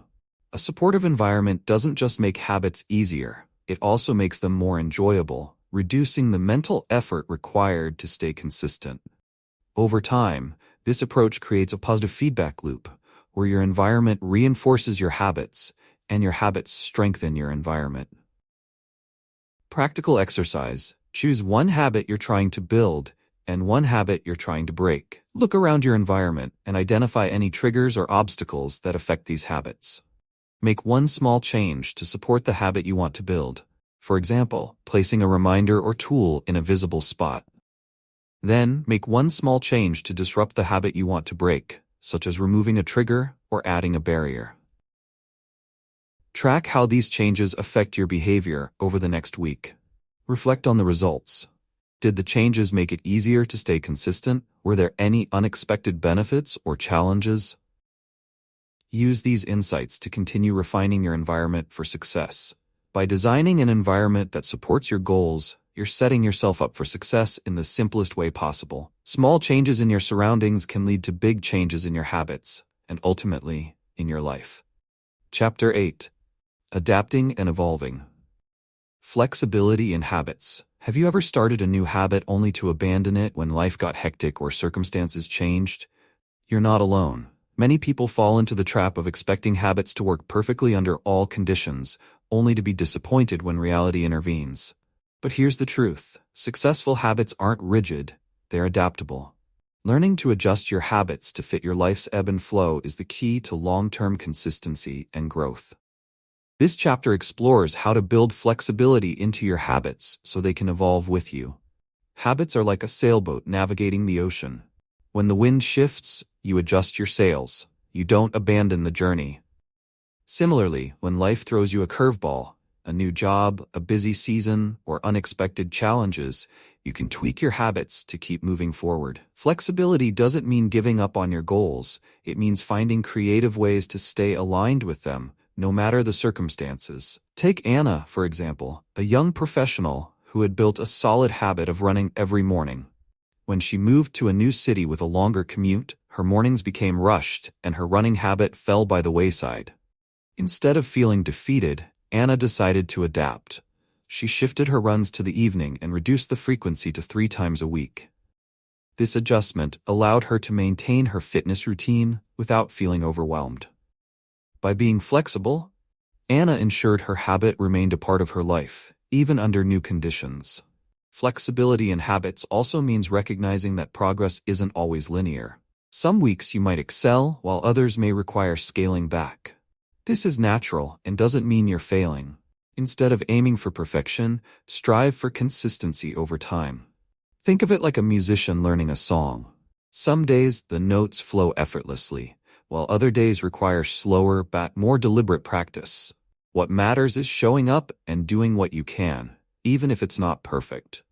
A: A supportive environment doesn't just make habits easier, it also makes them more enjoyable, reducing the mental effort required to stay consistent. Over time, this approach creates a positive feedback loop, where your environment reinforces your habits, and your habits strengthen your environment. Practical exercise. Choose one habit you're trying to build and one habit you're trying to break. Look around your environment and identify any triggers or obstacles that affect these habits. Make one small change to support the habit you want to build. For example, placing a reminder or tool in a visible spot. Then, make one small change to disrupt the habit you want to break, such as removing a trigger or adding a barrier. Track how these changes affect your behavior over the next week. Reflect on the results. Did the changes make it easier to stay consistent? Were there any unexpected benefits or challenges? Use these insights to continue refining your environment for success. By designing an environment that supports your goals, you're setting yourself up for success in the simplest way possible. Small changes in your surroundings can lead to big changes in your habits, and ultimately, in your life. Chapter 8. Adapting and Evolving. Flexibility in Habits. Have you ever started a new habit only to abandon it when life got hectic or circumstances changed? You're not alone. Many people fall into the trap of expecting habits to work perfectly under all conditions, only to be disappointed when reality intervenes. But here's the truth. Successful habits aren't rigid, they're adaptable. Learning to adjust your habits to fit your life's ebb and flow is the key to long-term consistency and growth. This chapter explores how to build flexibility into your habits so they can evolve with you. Habits are like a sailboat navigating the ocean. When the wind shifts, you adjust your sails. You don't abandon the journey. Similarly, when life throws you a curveball, a new job, a busy season, or unexpected challenges, you can tweak your habits to keep moving forward. Flexibility doesn't mean giving up on your goals. It means finding creative ways to stay aligned with them, no matter the circumstances. Take Anna, for example, a young professional who had built a solid habit of running every morning. When she moved to a new city with a longer commute, her mornings became rushed and her running habit fell by the wayside. Instead of feeling defeated, Anna decided to adapt. She shifted her runs to the evening and reduced the frequency to 3 times a week. This adjustment allowed her to maintain her fitness routine without feeling overwhelmed. By being flexible, Anna ensured her habit remained a part of her life, even under new conditions. Flexibility in habits also means recognizing that progress isn't always linear. Some weeks you might excel, while others may require scaling back. This is natural and doesn't mean you're failing. Instead of aiming for perfection, strive for consistency over time. Think of it like a musician learning a song. Some days the notes flow effortlessly, while other days require slower but more deliberate practice. What matters is showing up and doing what you can, even if it's not perfect.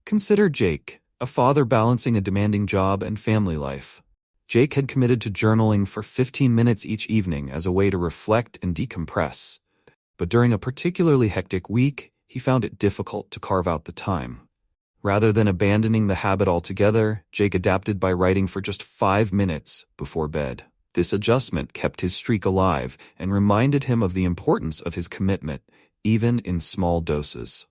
A: Consider Jake, a father balancing a demanding job and family life. Jake had committed to journaling for 15 minutes each evening as a way to reflect and decompress. But during a particularly hectic week, he found it difficult to carve out the time. Rather than abandoning the habit altogether, Jake adapted by writing for just 5 minutes before bed. This adjustment kept his streak alive and reminded him of the importance of his commitment, even in small doses.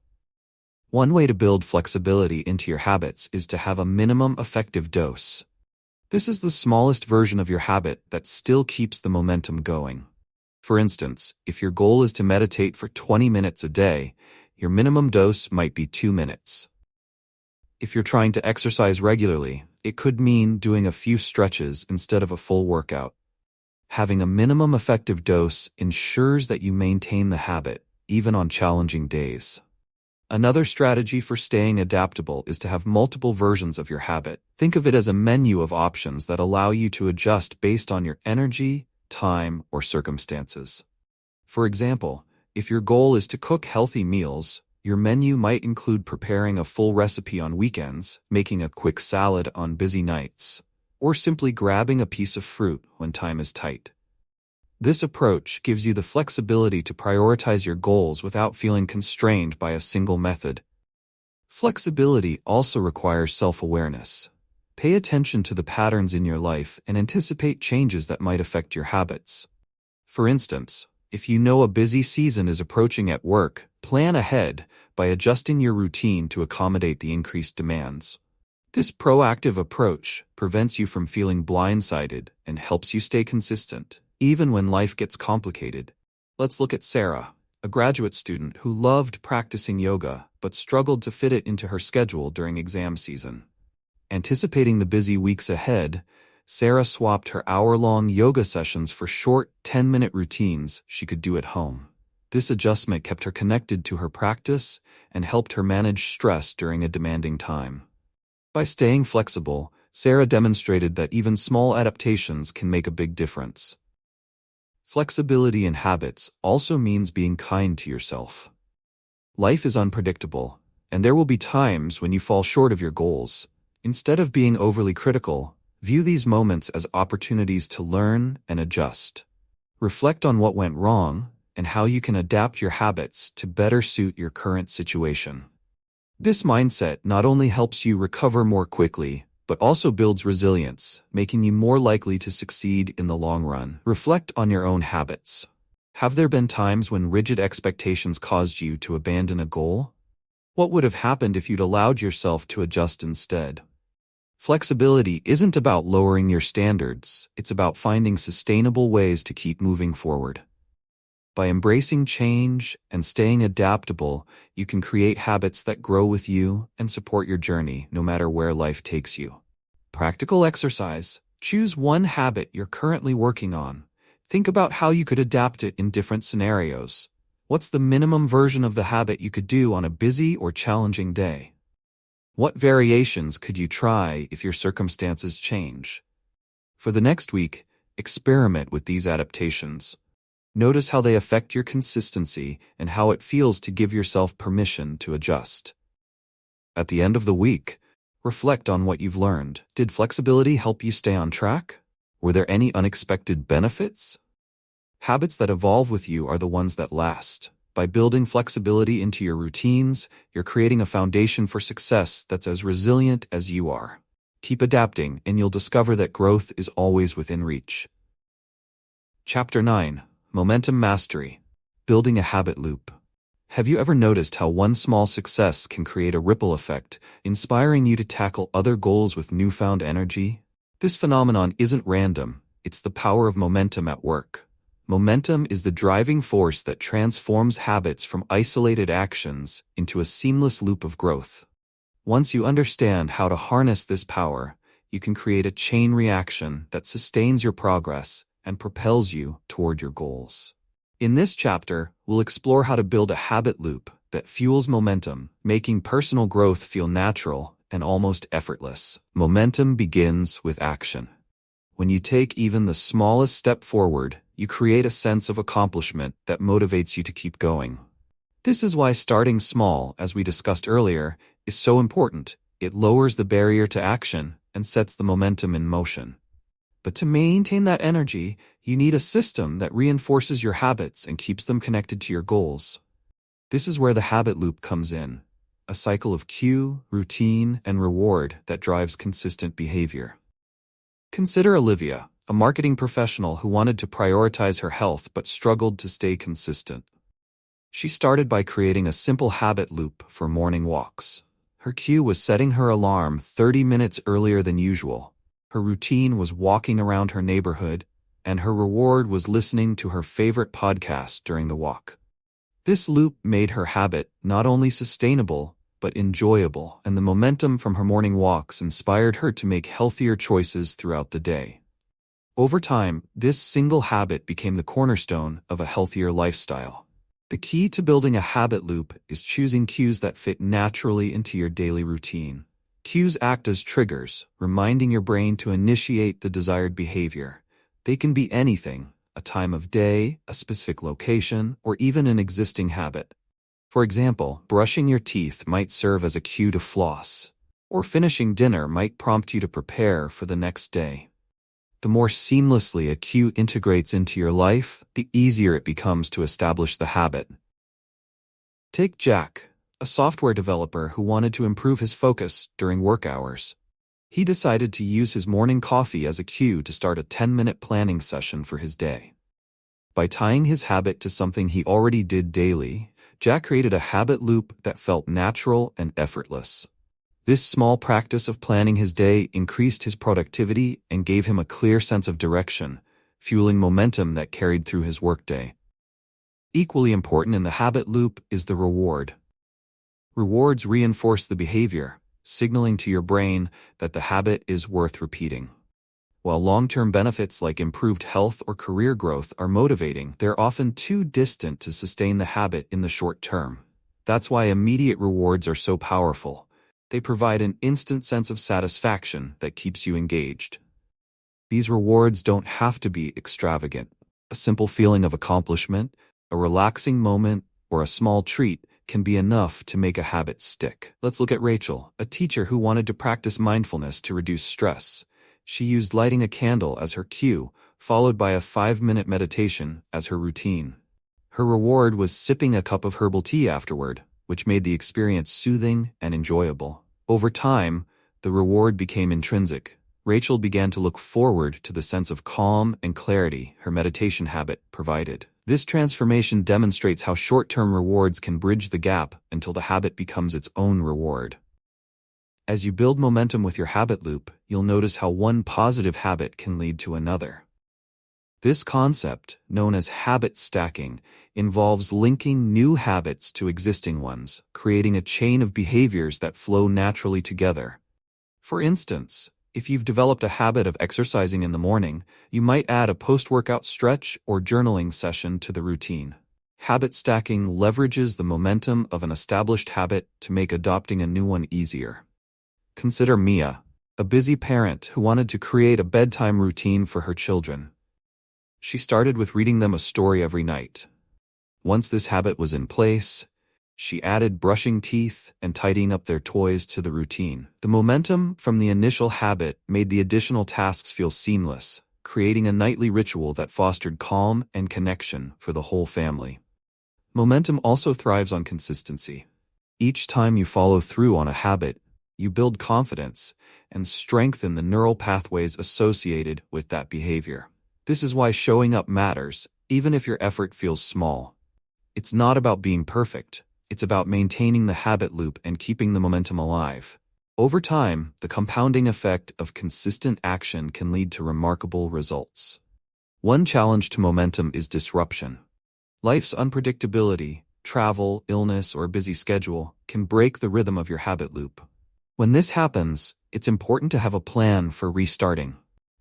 A: One way to build flexibility into your habits is to have a minimum effective dose. This is the smallest version of your habit that still keeps the momentum going. For instance, if your goal is to meditate for 20 minutes a day, your minimum dose might be 2 minutes. If you're trying to exercise regularly, it could mean doing a few stretches instead of a full workout. Having a minimum effective dose ensures that you maintain the habit, even on challenging days. Another strategy for staying adaptable is to have multiple versions of your habit. Think of it as a menu of options that allow you to adjust based on your energy, time, or circumstances. For example, if your goal is to cook healthy meals, your menu might include preparing a full recipe on weekends, making a quick salad on busy nights, or simply grabbing a piece of fruit when time is tight. This approach gives you the flexibility to prioritize your goals without feeling constrained by a single method. Flexibility also requires self-awareness. Pay attention to the patterns in your life and anticipate changes that might affect your habits. For instance, if you know a busy season is approaching at work, plan ahead by adjusting your routine to accommodate the increased demands. This proactive approach prevents you from feeling blindsided and helps you stay consistent, even when life gets complicated. Let's look at Sarah, a graduate student who loved practicing yoga but struggled to fit it into her schedule during exam season. Anticipating the busy weeks ahead, Sarah swapped her hour-long yoga sessions for short 10-minute routines she could do at home. This adjustment kept her connected to her practice and helped her manage stress during a demanding time. By staying flexible, Sarah demonstrated that even small adaptations can make a big difference. Flexibility in habits also means being kind to yourself. Life is unpredictable, and there will be times when you fall short of your goals. Instead of being overly critical, view these moments as opportunities to learn and adjust. Reflect on what went wrong and how you can adapt your habits to better suit your current situation. This mindset not only helps you recover more quickly, but also builds resilience, making you more likely to succeed in the long run. Reflect on your own habits. Have there been times when rigid expectations caused you to abandon a goal? What would have happened if you'd allowed yourself to adjust instead? Flexibility isn't about lowering your standards, it's about finding sustainable ways to keep moving forward. By embracing change and staying adaptable, you can create habits that grow with you and support your journey no matter where life takes you. Practical exercise. Choose one habit you're currently working on. Think about how you could adapt it in different scenarios. What's the minimum version of the habit you could do on a busy or challenging day? What variations could you try if your circumstances change? For the next week, experiment with these adaptations. Notice how they affect your consistency and how it feels to give yourself permission to adjust. At the end of the week, reflect on what you've learned. Did flexibility help you stay on track? Were there any unexpected benefits? Habits that evolve with you are the ones that last. By building flexibility into your routines, you're creating a foundation for success that's as resilient as you are. Keep adapting, and you'll discover that growth is always within reach. Chapter 9. Momentum Mastery. Building a habit loop. Have you ever noticed how one small success can create a ripple effect, inspiring you to tackle other goals with newfound energy? This phenomenon isn't random, it's the power of momentum at work. Momentum is the driving force that transforms habits from isolated actions into a seamless loop of growth. Once you understand how to harness this power, you can create a chain reaction that sustains your progress and propels you toward your goals. In this chapter, we'll explore how to build a habit loop that fuels momentum, making personal growth feel natural and almost effortless. Momentum begins with action. When you take even the smallest step forward, you create a sense of accomplishment that motivates you to keep going. This is why starting small, as we discussed earlier, is so important. It lowers the barrier to action and sets the momentum in motion. But to maintain that energy, you need a system that reinforces your habits and keeps them connected to your goals. This is where the habit loop comes in, a cycle of cue, routine, and reward that drives consistent behavior. Consider Olivia, a marketing professional who wanted to prioritize her health but struggled to stay consistent. She started by creating a simple habit loop for morning walks. Her cue was setting her alarm 30 minutes earlier than usual. Her routine was walking around her neighborhood, and her reward was listening to her favorite podcast during the walk. This loop made her habit not only sustainable, but enjoyable, and the momentum from her morning walks inspired her to make healthier choices throughout the day. Over time, this single habit became the cornerstone of a healthier lifestyle. The key to building a habit loop is choosing cues that fit naturally into your daily routine. Cues act as triggers, reminding your brain to initiate the desired behavior. They can be anything, a time of day, a specific location, or even an existing habit. For example, brushing your teeth might serve as a cue to floss, or finishing dinner might prompt you to prepare for the next day. The more seamlessly a cue integrates into your life, the easier it becomes to establish the habit. Take Jack, a software developer who wanted to improve his focus during work hours. He decided to use his morning coffee as a cue to start a 10-minute planning session for his day. By tying his habit to something he already did daily, Jack created a habit loop that felt natural and effortless. This small practice of planning his day increased his productivity and gave him a clear sense of direction, fueling momentum that carried through his workday. Equally important in the habit loop is the reward. Rewards reinforce the behavior, signaling to your brain that the habit is worth repeating. While long-term benefits like improved health or career growth are motivating, they're often too distant to sustain the habit in the short term. That's why immediate rewards are so powerful. They provide an instant sense of satisfaction that keeps you engaged. These rewards don't have to be extravagant. A simple feeling of accomplishment, a relaxing moment, or a small treat can be enough to make a habit stick. Let's look at Rachel, a teacher who wanted to practice mindfulness to reduce stress. She used lighting a candle as her cue, followed by a 5-minute meditation as her routine. Her reward was sipping a cup of herbal tea afterward, which made the experience soothing and enjoyable. Over time, the reward became intrinsic. Rachel began to look forward to the sense of calm and clarity her meditation habit provided. This transformation demonstrates how short-term rewards can bridge the gap until the habit becomes its own reward. As you build momentum with your habit loop, you'll notice how one positive habit can lead to another. This concept, known as habit stacking, involves linking new habits to existing ones, creating a chain of behaviors that flow naturally together. For instance, if you've developed a habit of exercising in the morning, you might add a post-workout stretch or journaling session to the routine. Habit stacking leverages the momentum of an established habit to make adopting a new one easier. Consider Mia, a busy parent who wanted to create a bedtime routine for her children. She started with reading them a story every night. Once this habit was in place, she added brushing teeth and tidying up their toys to the routine. The momentum from the initial habit made the additional tasks feel seamless, creating a nightly ritual that fostered calm and connection for the whole family. Momentum also thrives on consistency. Each time you follow through on a habit, you build confidence and strengthen the neural pathways associated with that behavior. This is why showing up matters, even if your effort feels small. It's not about being perfect. It's about maintaining the habit loop and keeping the momentum alive. Over time, the compounding effect of consistent action can lead to remarkable results. One challenge to momentum is disruption. Life's unpredictability, travel, illness, or a busy schedule can break the rhythm of your habit loop. When this happens, it's important to have a plan for restarting.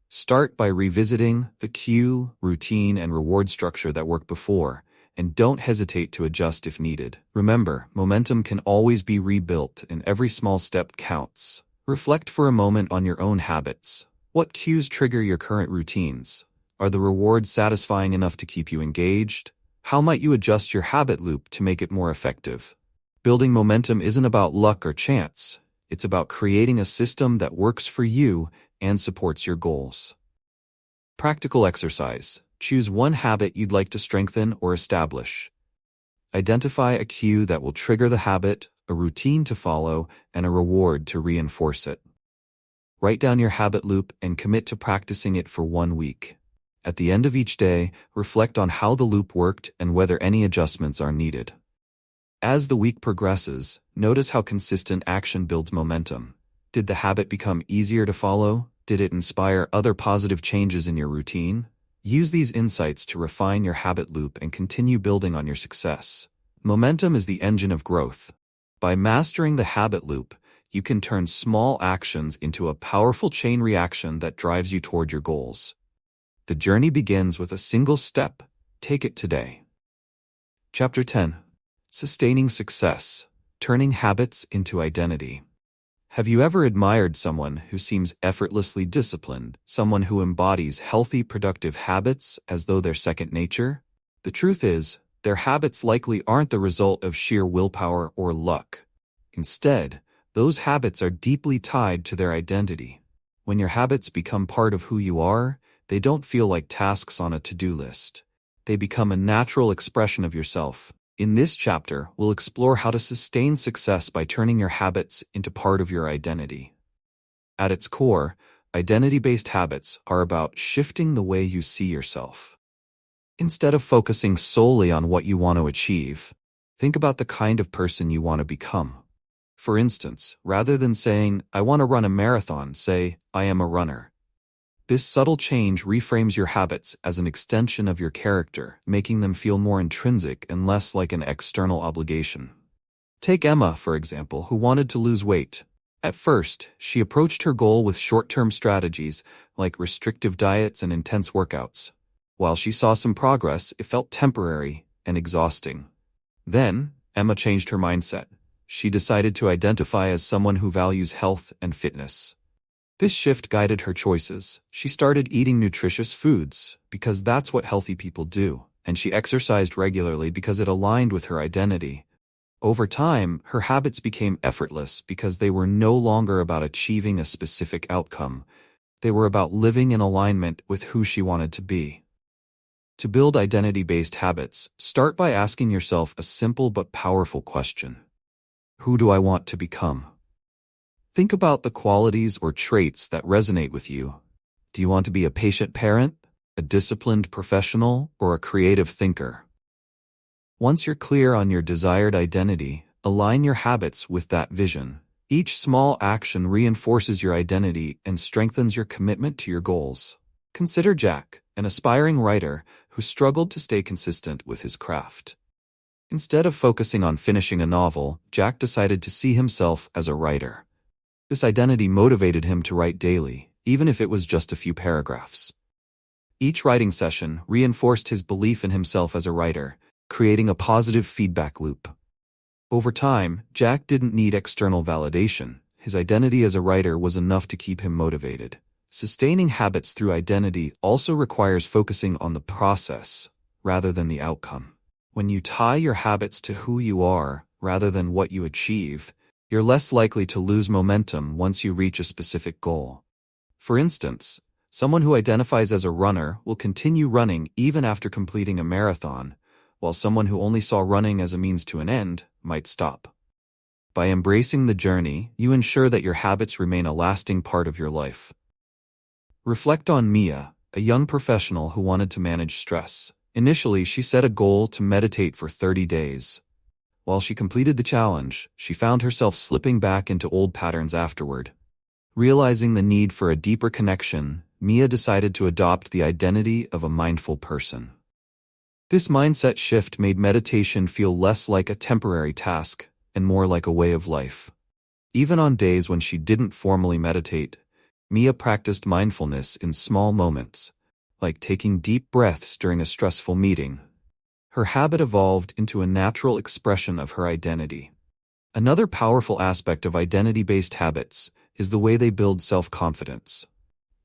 A: Start by revisiting the cue, routine, and reward structure that worked before, and don't hesitate to adjust if needed. Remember, momentum can always be rebuilt, and every small step counts. Reflect for a moment on your own habits. What cues trigger your current routines? Are the rewards satisfying enough to keep you engaged? How might you adjust your habit loop to make it more effective? Building momentum isn't about luck or chance. It's about creating a system that works for you and supports your goals. Practical exercise. Choose one habit you'd like to strengthen or establish. Identify a cue that will trigger the habit, a routine to follow, and a reward to reinforce it. Write down your habit loop and commit to practicing it for 1 week. At the end of each day, reflect on how the loop worked and whether any adjustments are needed. As the week progresses, notice how consistent action builds momentum. Did the habit become easier to follow? Did it inspire other positive changes in your routine? Use these insights to refine your habit loop and continue building on your success. Momentum is the engine of growth. By mastering the habit loop, you can turn small actions into a powerful chain reaction that drives you toward your goals. The journey begins with a single step. Take it today. Chapter 10. Sustaining Success. Turning Habits into Identity. Have you ever admired someone who seems effortlessly disciplined, someone who embodies healthy, productive habits as though they're second nature? The truth is, their habits likely aren't the result of sheer willpower or luck. Instead, those habits are deeply tied to their identity. When your habits become part of who you are, they don't feel like tasks on a to-do list. They become a natural expression of yourself. In this chapter, we'll explore how to sustain success by turning your habits into part of your identity. At its core, identity-based habits are about shifting the way you see yourself. Instead of focusing solely on what you want to achieve, think about the kind of person you want to become. For instance, rather than saying, "I want to run a marathon," say, "I am a runner." This subtle change reframes your habits as an extension of your character, making them feel more intrinsic and less like an external obligation. Take Emma, for example, who wanted to lose weight. At first, she approached her goal with short-term strategies like restrictive diets and intense workouts. While she saw some progress, it felt temporary and exhausting. Then, Emma changed her mindset. She decided to identify as someone who values health and fitness. This shift guided her choices. She started eating nutritious foods because that's what healthy people do, and she exercised regularly because it aligned with her identity. Over time, her habits became effortless because they were no longer about achieving a specific outcome. They were about living in alignment with who she wanted to be. To build identity-based habits, start by asking yourself a simple but powerful question. Who do I want to become? Think about the qualities or traits that resonate with you. Do you want to be a patient parent, a disciplined professional, or a creative thinker? Once you're clear on your desired identity, align your habits with that vision. Each small action reinforces your identity and strengthens your commitment to your goals. Consider Jack, an aspiring writer who struggled to stay consistent with his craft. Instead of focusing on finishing a novel, Jack decided to see himself as a writer. This identity motivated him to write daily, even if it was just a few paragraphs. Each writing session reinforced his belief in himself as a writer, creating a positive feedback loop. Over time, Jack didn't need external validation. His identity as a writer was enough to keep him motivated. Sustaining habits through identity also requires focusing on the process rather than the outcome. When you tie your habits to who you are rather than what you achieve, you're less likely to lose momentum once you reach a specific goal. For instance, someone who identifies as a runner will continue running even after completing a marathon, while someone who only saw running as a means to an end might stop. By embracing the journey, you ensure that your habits remain a lasting part of your life. Reflect on Mia, a young professional who wanted to manage stress. Initially, she set a goal to meditate for 30 days. While she completed the challenge, she found herself slipping back into old patterns afterward. Realizing the need for a deeper connection, Mia decided to adopt the identity of a mindful person. This mindset shift made meditation feel less like a temporary task and more like a way of life. Even on days when she didn't formally meditate, Mia practiced mindfulness in small moments, like taking deep breaths during a stressful meeting. Her habit evolved into a natural expression of her identity. Another powerful aspect of identity-based habits is the way they build self-confidence.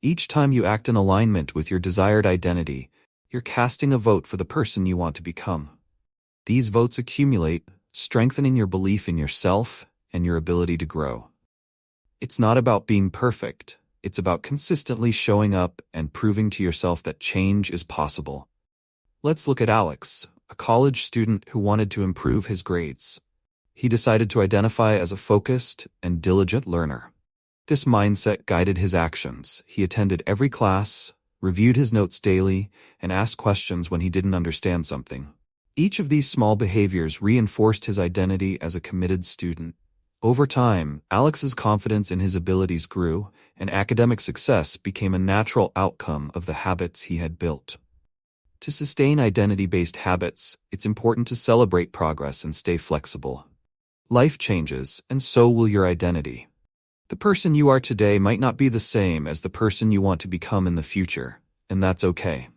A: Each time you act in alignment with your desired identity, you're casting a vote for the person you want to become. These votes accumulate, strengthening your belief in yourself and your ability to grow. It's not about being perfect. It's about consistently showing up and proving to yourself that change is possible. Let's look at Alex, a college student who wanted to improve his grades. He decided to identify as a focused and diligent learner. This mindset guided his actions. He attended every class, reviewed his notes daily, and asked questions when he didn't understand something. Each of these small behaviors reinforced his identity as a committed student. Over time, Alex's confidence in his abilities grew, and academic success became a natural outcome of the habits he had built. To sustain identity-based habits, it's important to celebrate progress and stay flexible. Life changes, and so will your identity. The person you are today might not be the same as the person you want to become in the future, and that's okay.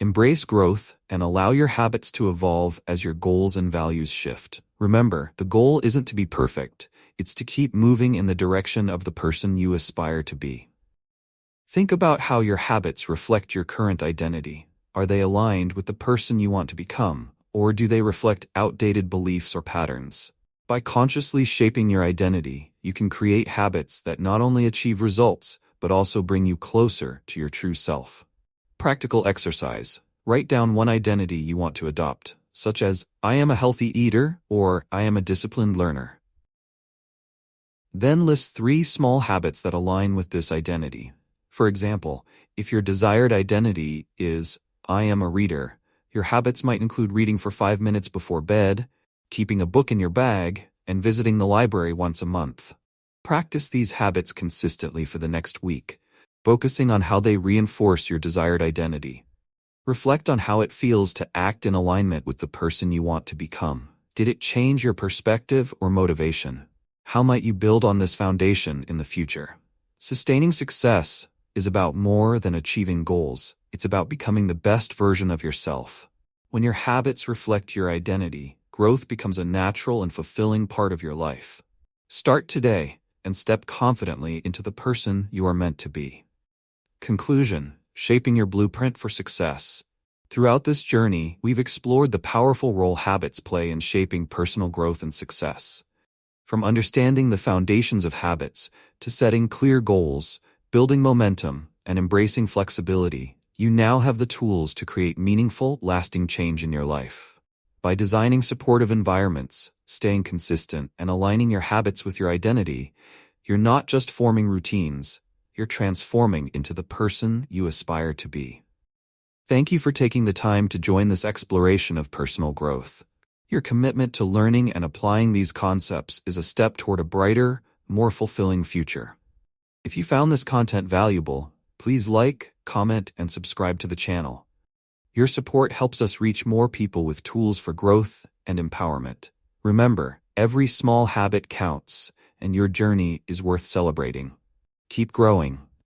A: Embrace growth and allow your habits to evolve as your goals and values shift. Remember, the goal isn't to be perfect, it's to keep moving in the direction of the person you aspire to be. Think about how your habits reflect your current identity. Are they aligned with the person you want to become, or do they reflect outdated beliefs or patterns? By consciously shaping your identity, you can create habits that not only achieve results, but also bring you closer to your true self. Practical exercise. Write down one identity you want to adopt, such as, I am a healthy eater, or I am a disciplined learner. Then list 3 small habits that align with this identity. For example, if your desired identity is, I am a reader, your habits might include reading for 5 minutes before bed, keeping a book in your bag, and visiting the library once a month. Practice these habits consistently for the next week, focusing on how they reinforce your desired identity. Reflect on how it feels to act in alignment with the person you want to become. Did it change your perspective or motivation? How might you build on this foundation in the future? Sustaining success is about more than achieving goals. It's about becoming the best version of yourself. When your habits reflect your identity, growth becomes a natural and fulfilling part of your life. Start today and step confidently into the person you are meant to be. Conclusion: shaping your blueprint for success. Throughout this journey, we've explored the powerful role habits play in shaping personal growth and success. From understanding the foundations of habits to setting clear goals, building momentum, and embracing flexibility, You now have the tools to create meaningful, lasting change in your life. By designing supportive environments, staying consistent, and aligning your habits with your identity, you're not just forming routines, you're transforming into the person you aspire to be. Thank you for taking the time to join this exploration of personal growth. Your commitment to learning and applying these concepts is a step toward a brighter, more fulfilling future. If you found this content valuable, please like, comment, and subscribe to the channel. Your support helps us reach more people with tools for growth and empowerment. Remember, every small habit counts, and your journey is worth celebrating. Keep growing.